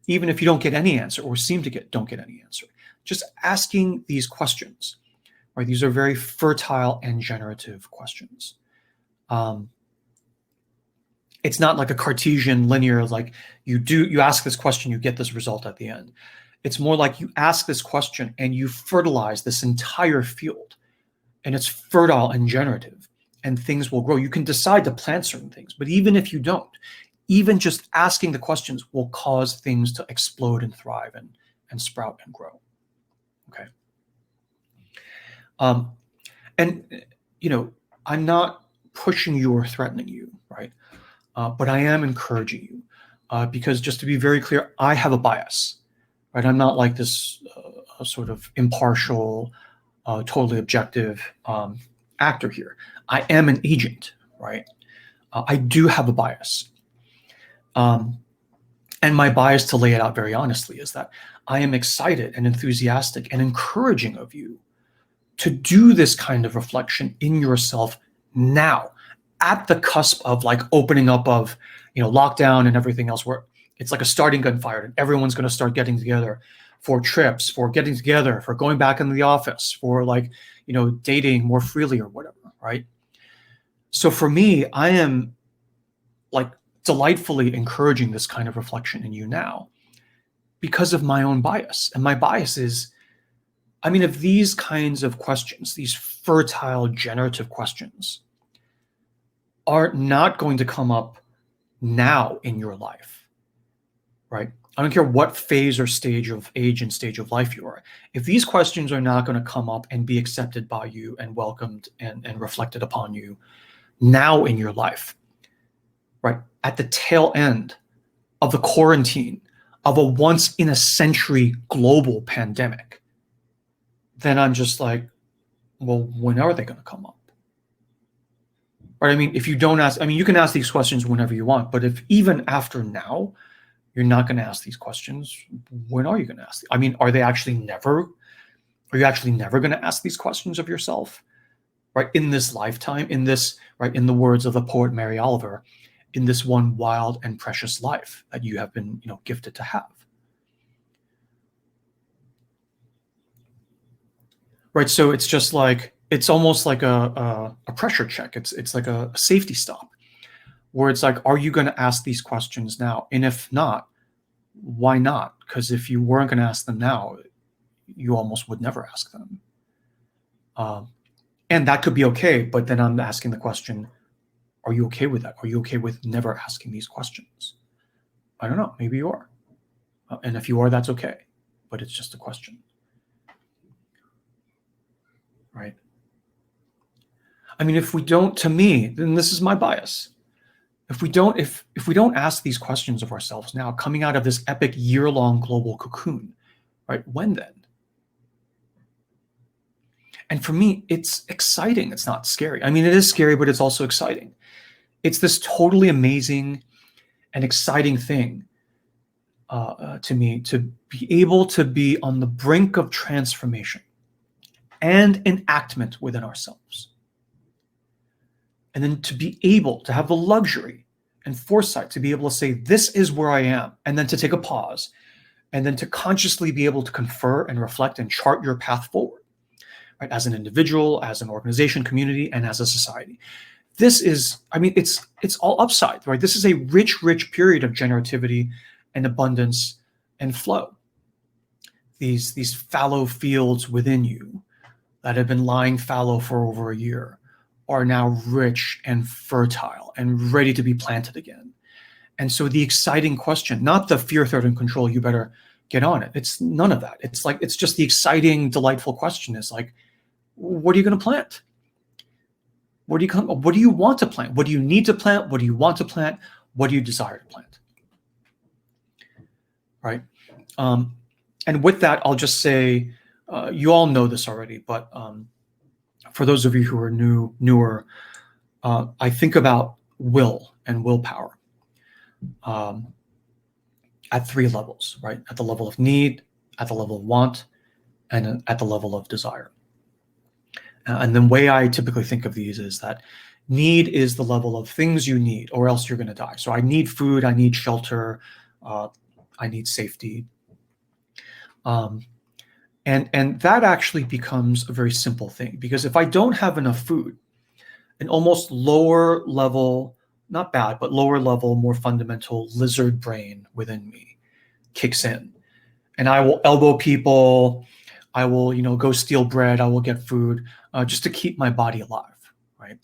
even if you don't get any answer or seem to don't get any answer, just asking these questions, right? These are very fertile and generative questions. It's not like a Cartesian linear, like you ask this question, you get this result at the end. It's more like you ask this question and you fertilize this entire field, and it's fertile and generative, and things will grow. You can decide to plant certain things, but even if you don't, even just asking the questions will cause things to explode and thrive and sprout and grow. Okay. And, you know, I'm not pushing you or threatening you, right? But I am encouraging you because, just to be very clear, I have a bias, right? I'm not like this sort of impartial, totally objective actor here. I am an agent, right? I do have a bias. And my bias, to lay it out very honestly, is that I am excited and enthusiastic and encouraging of you to do this kind of reflection in yourself now, at the cusp of like opening up of, you know, lockdown and everything else, where it's like a starting gun fired and everyone's going to start getting together for trips, for getting together, for going back into the office, for like, you know, dating more freely or whatever, right? So for me, I am like delightfully encouraging this kind of reflection in you now because of my own bias. And my bias is, I mean, if these kinds of questions, these fertile, generative questions, are not going to come up now in your life, right? I don't care what phase or stage of age and stage of life you are. If these questions are not going to come up and be accepted by you and welcomed and reflected upon you now in your life, right, at the tail end of the quarantine of a once-in-a-century global pandemic, then I'm just like, well, when are they going to come up? Right? I mean, if you don't ask, I mean, you can ask these questions whenever you want, but if even after now, you're not going to ask these questions, when are you going to ask? I mean, are you actually never going to ask these questions of yourself, right? In this lifetime, in this, right, in the words of the poet Mary Oliver, in this one wild and precious life that you have been, you know, gifted to have. right? So it's just like, it's almost like a pressure check. It's like a safety stop where it's like, are you going to ask these questions now? And if not, why not? Because if you weren't going to ask them now, you almost would never ask them. And that could be okay, but then I'm asking the question, are you okay with that? Are you okay with never asking these questions? I don't know, maybe you are. And if you are, that's okay, but it's just a question, right? I mean, if we don't, to me, then this is my bias. If we don't ask these questions of ourselves now, coming out of this epic year-long global cocoon, right? When then? And for me, it's exciting. It's not scary. I mean, it is scary, but it's also exciting. It's this totally amazing and exciting thing to me, to be able to be on the brink of transformation and enactment within ourselves. And then to be able to have the luxury and foresight to be able to say, this is where I am, and then to take a pause, and then to consciously be able to confer and reflect and chart your path forward, right? As an individual, as an organization, community, and as a society. This is, I mean, it's all upside, right? This is a rich, rich period of generativity and abundance and flow. These fallow fields within you that have been lying fallow for over a year are now rich and fertile and ready to be planted again. And so the exciting question, not the fear, threat, and control, you better get on it. It's none of that. It's like, it's just the exciting, delightful question is like, what are you going to plant? What do you want to plant? What do you need to plant? What do you want to plant? What do you desire to plant? Right? And with that, I'll just say, you all know this already, but for those of you who are newer, I think about will and willpower at three levels, right? At the level of need, at the level of want, and at the level of desire. And the way I typically think of these is that need is the level of things you need, or else you're going to die. So I need food, I need shelter, I need safety. And that actually becomes a very simple thing, because if I don't have enough food, an almost lower level, not bad, but lower level, more fundamental lizard brain within me kicks in. And I will elbow people, I will, go steal bread, I will get food, just to keep my body alive, right?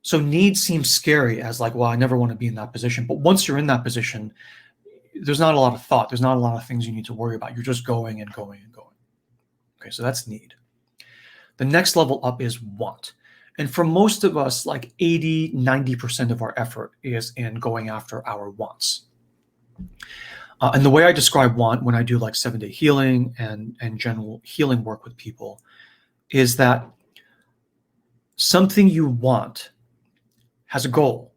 So need seems scary as like, well, I never want to be in that position. But once you're in that position, there's not a lot of thought. There's not a lot of things you need to worry about. You're just going and going and going. Okay, so that's need. The next level up is want. And for most of us, like 80, 90% of our effort is in going after our wants. And the way I describe want when I do like 7-day healing and general healing work with people is that something you want has a goal,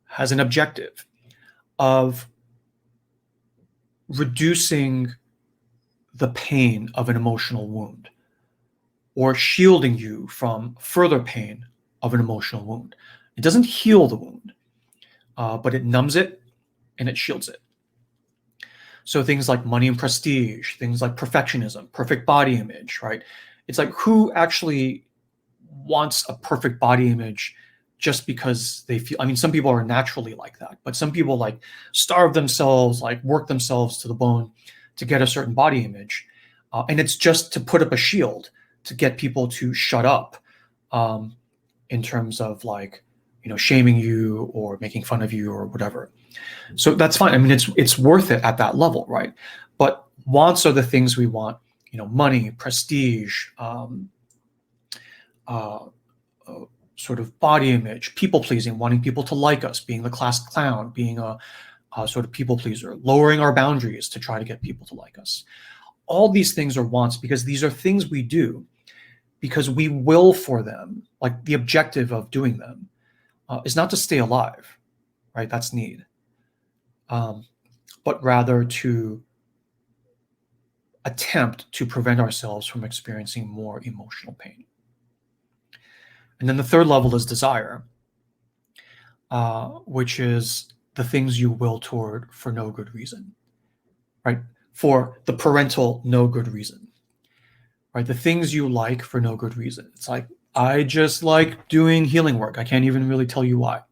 has an objective of reducing the pain of an emotional wound or shielding you from further pain of an emotional wound. It doesn't heal the wound, but it numbs it and it shields it. So things like money and prestige, things like perfectionism, perfect body image, right? It's like, who actually wants a perfect body image just because they feel, I mean, some people are naturally like that, but some people like starve themselves, like work themselves to the bone to get a certain body image. And it's just to put up a shield to get people to shut up in terms of like, shaming you or making fun of you or whatever. So that's fine. I mean, it's worth it at that level, right? But wants are the things we want, money, prestige, sort of body image, people pleasing, wanting people to like us, being the class clown, being a sort of people pleaser, lowering our boundaries to try to get people to like us. All these things are wants because these are things we do because we will for them. Like the objective of doing them is not to stay alive, right? That's need. But rather to attempt to prevent ourselves from experiencing more emotional pain. And then the third level is desire, which is the things you will toward for no good reason, right? For the parental no good reason. right? The things you like for no good reason. It's like, I just like doing healing work. I can't even really tell you why,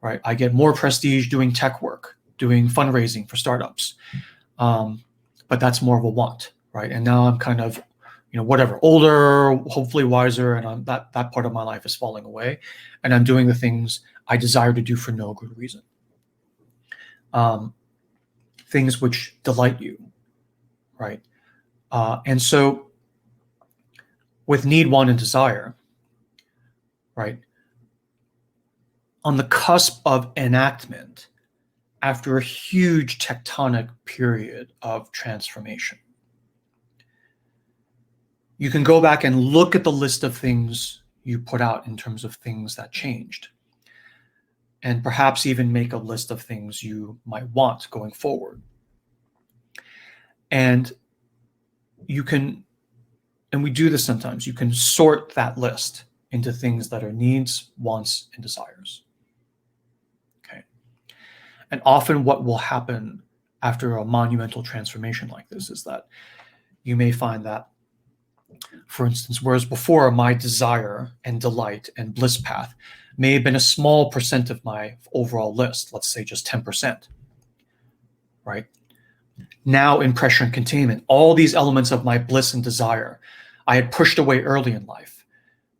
right? I get more prestige doing tech work, doing fundraising for startups. But that's more of a want, right? And now I'm kind of, whatever, older, hopefully wiser, and that part of my life is falling away, and I'm doing the things I desire to do for no good reason. Things which delight you, right? And so with need, want, and desire, right? On the cusp of enactment, after a huge tectonic period of transformation, you can go back and look at the list of things you put out in terms of things that changed, and perhaps even make a list of things you might want going forward. And you can, and we do this sometimes, you can sort that list into things that are needs, wants, and desires. Okay. And often what will happen after a monumental transformation like this is that you may find that, for instance, whereas before my desire and delight and bliss path may have been a small percent of my overall list, let's say just 10%, right? Now in pressure and containment, all these elements of my bliss and desire I had pushed away early in life,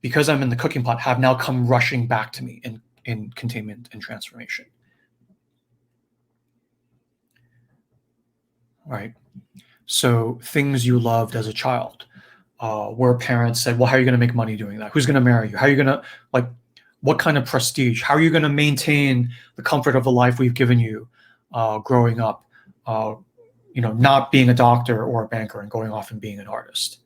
because I'm in the cooking pot, have now come rushing back to me in containment and transformation. Right? So things you loved as a child, where parents said, well, how are you going to make money doing that? Who's going to marry you? How are you going to, like, what kind of prestige? How are you going to maintain the comfort of the life we've given you growing up, not being a doctor or a banker and going off and being an artist,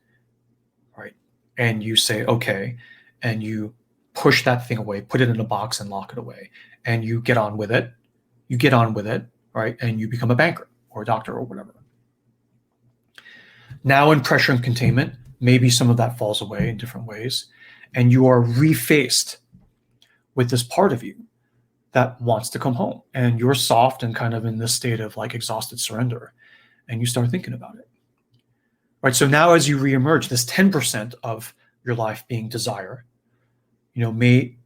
right? And you say, okay, and you push that thing away, put it in a box and lock it away, and you get on with it. You get on with it, right? And you become a banker or a doctor or whatever. Now in pressure and containment, maybe some of that falls away in different ways, and you are refaced with this part of you that wants to come home, and you're soft and kind of in this state of like exhausted surrender, and you start thinking about it. Right? So now as you reemerge, this 10% of your life being desire, may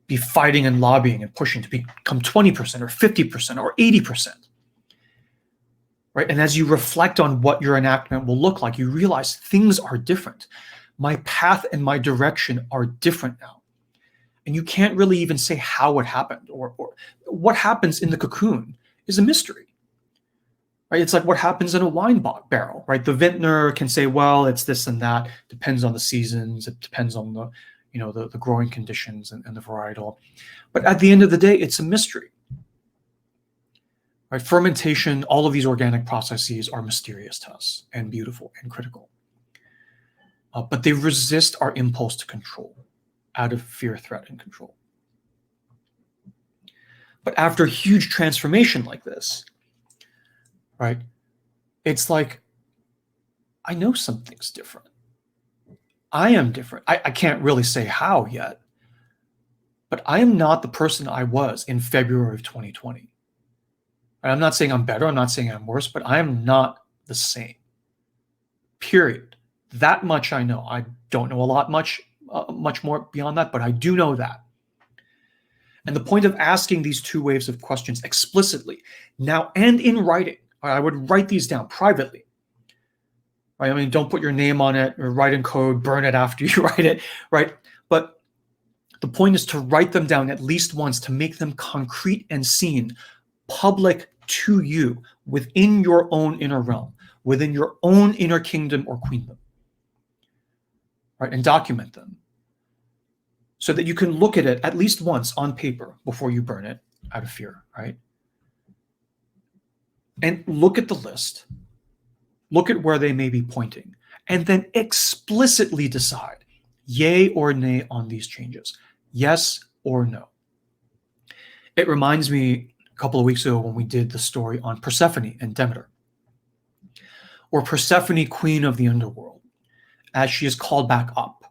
be fighting and lobbying and pushing to become 20% or 50% or 80%. Right? And as you reflect on what your enactment will look like, you realize things are different. My path and my direction are different now. And you can't really even say how it happened, or what happens in the cocoon is a mystery. Right? It's like what happens in a wine barrel, right? The vintner can say, well, it's this and that, depends on the seasons, it depends on the, the growing conditions and the varietal. But at the end of the day, it's a mystery. Right? Fermentation, all of these organic processes are mysterious to us and beautiful and critical. But they resist our impulse to control out of fear, threat, and control. But after a huge transformation like this, right, it's like, I know something's different. I am different. I can't really say how yet, but I am not the person I was in February of 2020. I'm not saying I'm better. I'm not saying I'm worse, but I am not the same. Period. That much I know. I don't know much more beyond that, but I do know that. And the point of asking these two waves of questions explicitly now and in writing, I would write these down privately. Right? I mean, don't put your name on it or write in code, burn it after you write it, right? But the point is to write them down at least once, to make them concrete and seen, public to you within your own inner realm, within your own inner kingdom or queendom, right? And document them so that you can look at it at least once on paper before you burn it out of fear, right? And look at the list, look at where they may be pointing, and then explicitly decide yay or nay on these changes, yes or no. It reminds me a couple of weeks ago when we did the story on Persephone and Demeter, or Persephone, queen of the underworld, as she is called back up,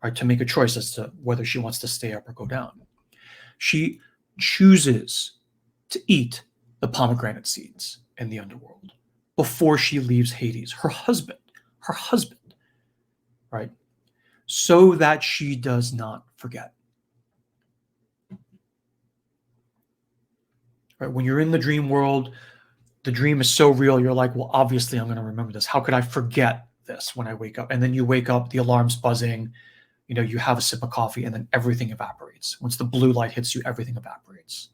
right, to make a choice as to whether she wants to stay up or go down. She chooses to eat the pomegranate seeds in the underworld before she leaves Hades, her husband, her husband, right? So that she does not forget. Right? When you're in the dream world, the dream is so real, you're like, well, obviously I'm going to remember this. How could I forget this when I wake up? And then you wake up, the alarm's buzzing, you have a sip of coffee, and then everything evaporates. Once the blue light hits you, everything evaporates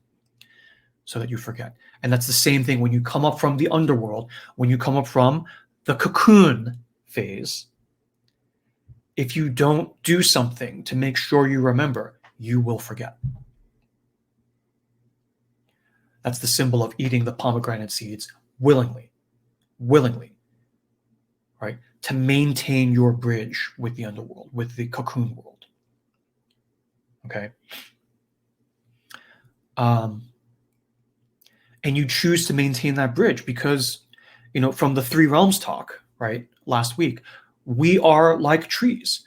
so that you forget. And that's the same thing when you come up from the underworld, when you come up from the cocoon phase. If you don't do something to make sure you remember, you will forget. That's the symbol of eating the pomegranate seeds willingly, right? To maintain your bridge with the underworld, with the cocoon world. Okay. And you choose to maintain that bridge because, from the three realms talk, right, last week, we are like trees.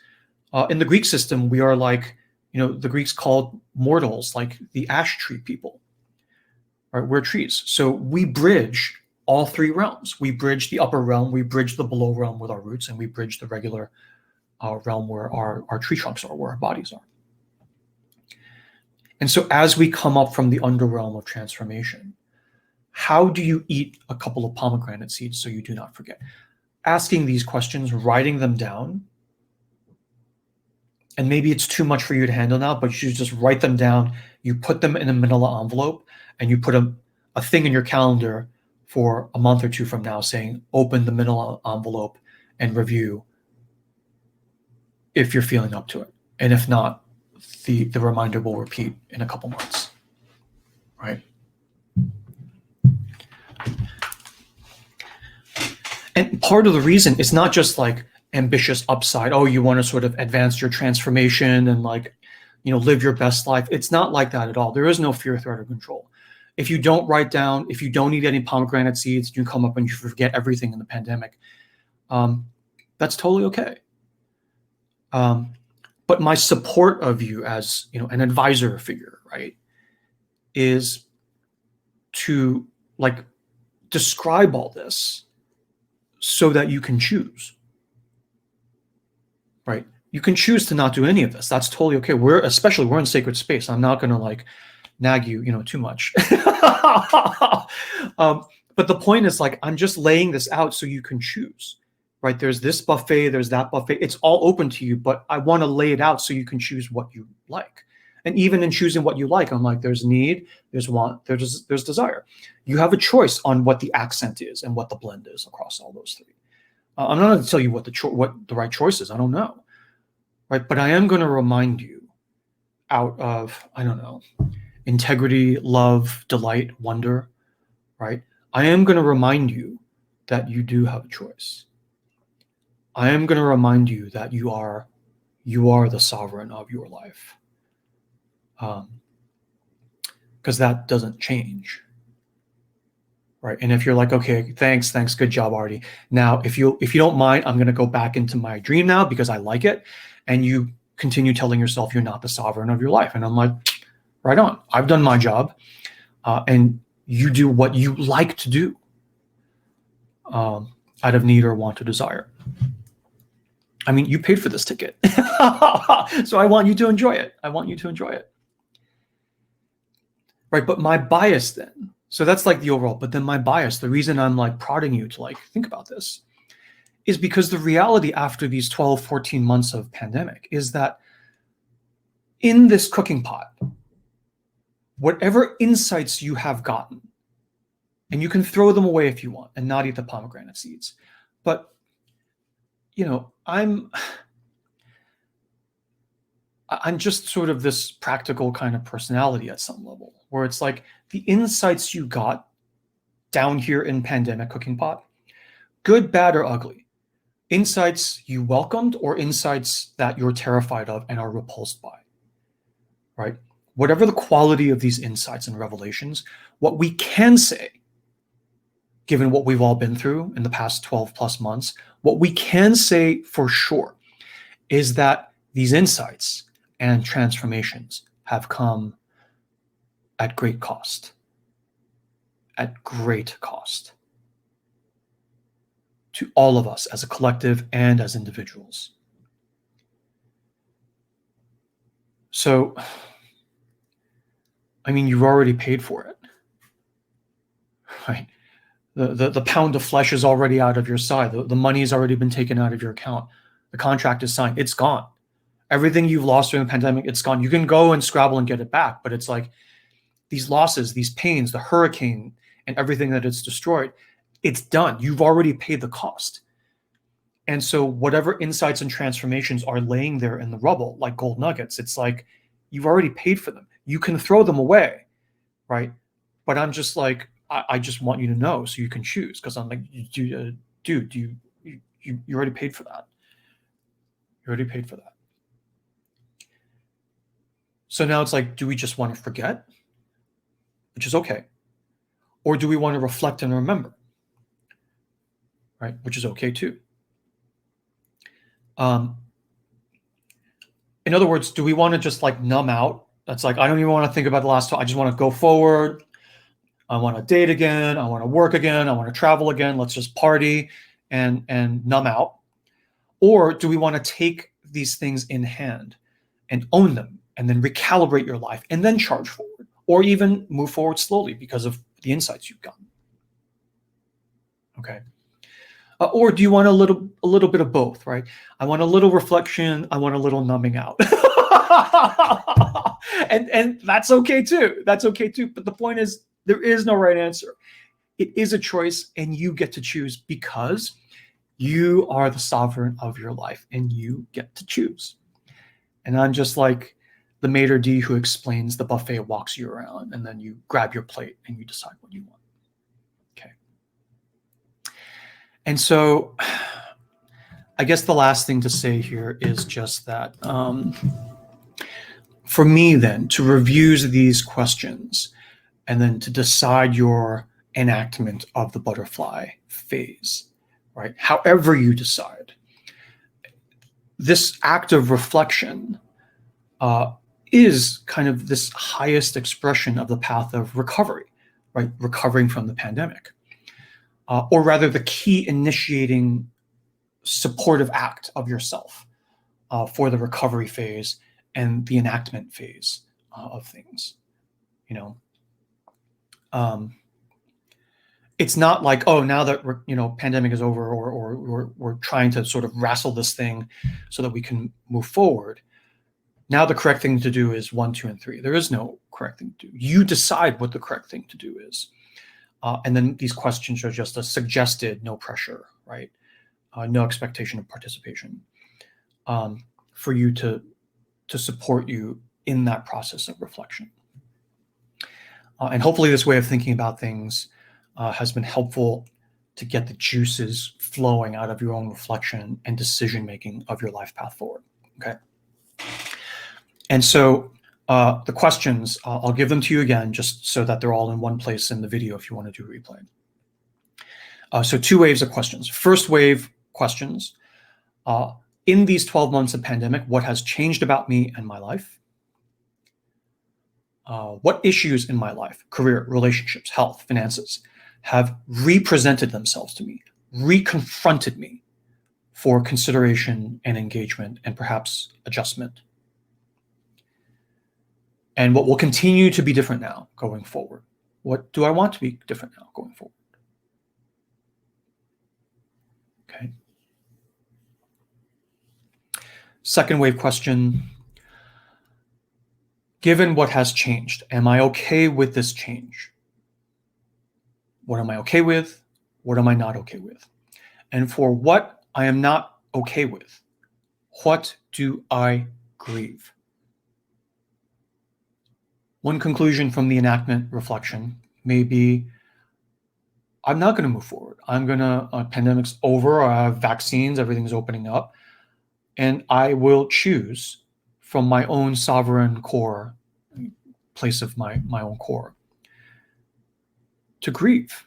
In the Greek system, we are like, the Greeks called mortals like the ash tree people. Right? We're trees. So we bridge all three realms. We bridge the upper realm, we bridge the below realm with our roots, and we bridge the regular realm where our tree trunks are, where our bodies are. And so as we come up from the underrealm of transformation, how do you eat a couple of pomegranate seeds so you do not forget? Asking these questions, writing them down, and maybe it's too much for you to handle now, but you just write them down. You put them in a manila envelope, and you put a thing in your calendar for a month or two from now saying, open the manila envelope and review if you're feeling up to it. And if not, the reminder will repeat in a couple months, right? And part of the reason it's not just like ambitious upside. Oh, you want to sort of advance your transformation and live your best life. It's not like that at all. There is no fear, threat, or control. If you don't write down, if you don't eat any pomegranate seeds, you come up and you forget everything in the pandemic. That's totally okay. But my support of you as an advisor figure, right, is to describe all this so that you can choose. Right? You can choose to not do any of this. That's totally okay. We're in sacred space. I'm not going to nag you, too much. But the point is I'm just laying this out so you can choose, right? There's this buffet, there's that buffet. It's all open to you, but I want to lay it out so you can choose what you like. And even in choosing what you like, I'm like, there's need, there's want, there's desire. You have a choice on what the accent is and what the blend is across all those three. I'm not going to tell you what the right choice is. I don't know, right? But I am going to remind you, out of integrity, love, delight, wonder, right? I am going to remind you that you do have a choice. I am going to remind you that you are the sovereign of your life, because that doesn't change. Right. And if you're like, okay, thanks, good job, Artie. Now, if you don't mind, I'm going to go back into my dream now because I like it. And you continue telling yourself you're not the sovereign of your life. And I'm like, right on. I've done my job. And you do what you like to do out of need or want or desire. I mean, you paid for this ticket. So I want you to enjoy it. Right. But my bias then, so that's the overall, but then my bias, the reason I'm prodding you to think about this is because the reality after these 12, 14 months of pandemic is that in this cooking pot, whatever insights you have gotten, and you can throw them away if you want and not eat the pomegranate seeds, but I'm just sort of this practical kind of personality at some level where it's the insights you got down here in pandemic cooking pot, good, bad, or ugly, insights you welcomed or insights that you're terrified of and are repulsed by, right? Whatever the quality of these insights and revelations, what we can say, given what we've all been through in the past 12 plus months, what we can say for sure is that these insights and transformations have come at great cost. to all of us as a collective and as individuals. So, I mean, you've already paid for it, right? The pound of flesh is already out of your side. The money has already been taken out of your account. The contract is signed. It's gone. Everything you've lost during the pandemic, it's gone. You can go and scrabble and get it back, but it's like these losses, these pains, the hurricane and everything that it's destroyed, it's done. You've already paid the cost. And so whatever insights and transformations are laying there in the rubble, like gold nuggets, it's like you've already paid for them. You can throw them away, right? But I'm just like, I just want you to know so you can choose, because I'm like, dude, you already paid for that. You already paid for that. So now it's like, do we just want to forget, which is okay? Or do we want to reflect and remember, right? Which is okay too. In other words, do we want to just like numb out? That's like, I don't even want to think about the last time. I just want to go forward. I want to date again. I want to work again. I want to travel again. Let's just party and numb out. Or do we want to take these things in hand and own them and then recalibrate your life and then charge forward, or even move forward slowly because of the insights you've gotten? Okay. Or do you want a little bit of both, right? I want a little reflection. I want a little numbing out. and that's okay too. That's okay too. But the point is, there is no right answer. It is a choice, and you get to choose, because you are the sovereign of your life and you get to choose. And I'm just like the maitre d' who explains the buffet, walks you around, and then you grab your plate and you decide what you want. Okay. And so I guess the last thing to say here is just that for me then, to review these questions and then to decide your enactment of the butterfly phase, right? However you decide, this act of reflection is kind of this highest expression of the path of recovery, right? Recovering from the pandemic. Or rather, the key initiating supportive act of yourself for the recovery phase and the enactment phase of things. You know, it's not like, oh, now that pandemic is over, or we're trying to sort of wrestle this thing so that we can move forward. Now the correct thing to do is 1, 2, and 3. There is no correct thing to do. You decide what the correct thing to do is. And then these questions are just a suggested, no pressure, right? No expectation of participation for you to support you in that process of reflection. And hopefully this way of thinking about things has been helpful to get the juices flowing out of your own reflection and decision-making of your life path forward, okay? And so the questions, I'll give them to you again, just so that they're all in one place in the video if you want to do a replay. So 2 waves of questions. First wave questions. In these 12 months of pandemic, what has changed about me and my life? What issues in my life, career, relationships, health, finances, have represented themselves to me, reconfronted me for consideration and engagement and perhaps adjustment? And what will continue to be different now going forward? What do I want to be different now going forward? Okay. Second wave question. Given what has changed, am I okay with this change? What am I okay with? What am I not okay with? And for what I am not okay with, what do I grieve? One conclusion from the enactment reflection may be, I'm not going to move forward. I'm going to, pandemic's over, I have vaccines, everything's opening up, and I will choose from my own sovereign core, place of my own core, to grieve.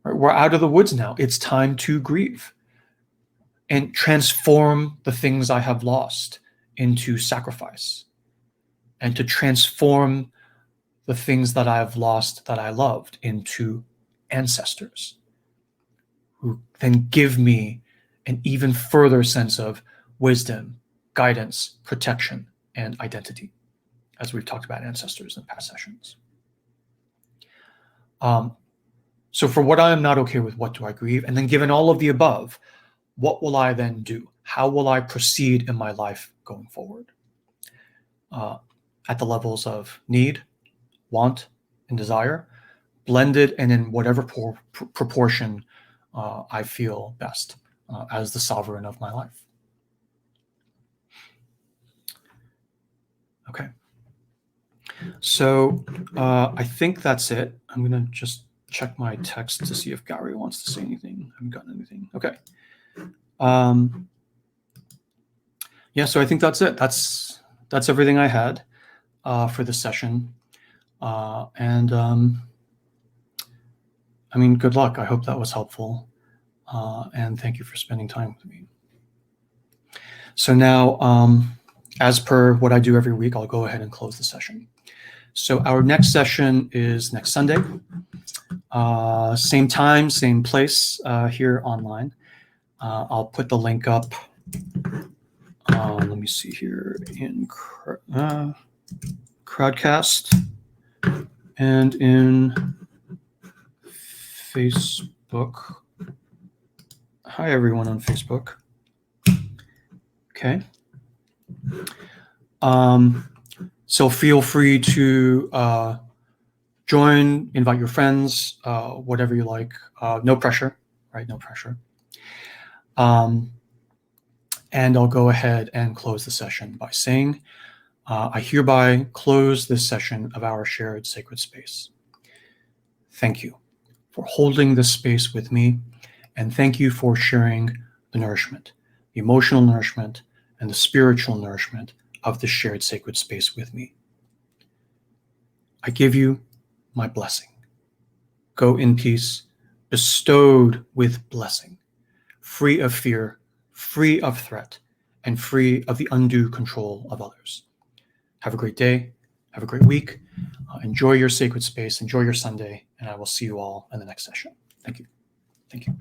Right? We're out of the woods now. It's time to grieve and transform the things I have lost into sacrifice, and to transform the things that I have lost that I loved into ancestors who then give me an even further sense of wisdom, guidance, protection, and identity, as we've talked about ancestors in past sessions. So for what I am not okay with, what do I grieve? And then given all of the above, what will I then do? How will I proceed in my life going forward? At the levels of need, want, and desire, blended and in whatever proportion I feel best as the sovereign of my life. Okay. So I think that's it. I'm going to just check my text to see if Gary wants to say anything. I haven't gotten anything. Okay. Yeah, so I think that's it. That's everything I had for this session. And I mean, good luck. I hope that was helpful. And thank you for spending time with me. So now, as per what I do every week, I'll go ahead and close the session. So our next session is next Sunday. Same time, same place here online. I'll put the link up. Let me see here in Crowdcast and in Facebook. Hi, everyone on Facebook. Okay. So feel free to join, invite your friends, whatever you like. No pressure, right? No pressure. And I'll go ahead and close the session by saying, I hereby close this session of our shared sacred space. Thank you for holding this space with me, and thank you for sharing the nourishment, the emotional nourishment, and the spiritual nourishment of this shared sacred space with me. I give you my blessing. Go in peace, bestowed with blessing, free of fear, free of threat, and free of the undue control of others. Have a great day. Have a great week. Enjoy your sacred space. Enjoy your Sunday. And I will see you all in the next session. Thank you. Thank you.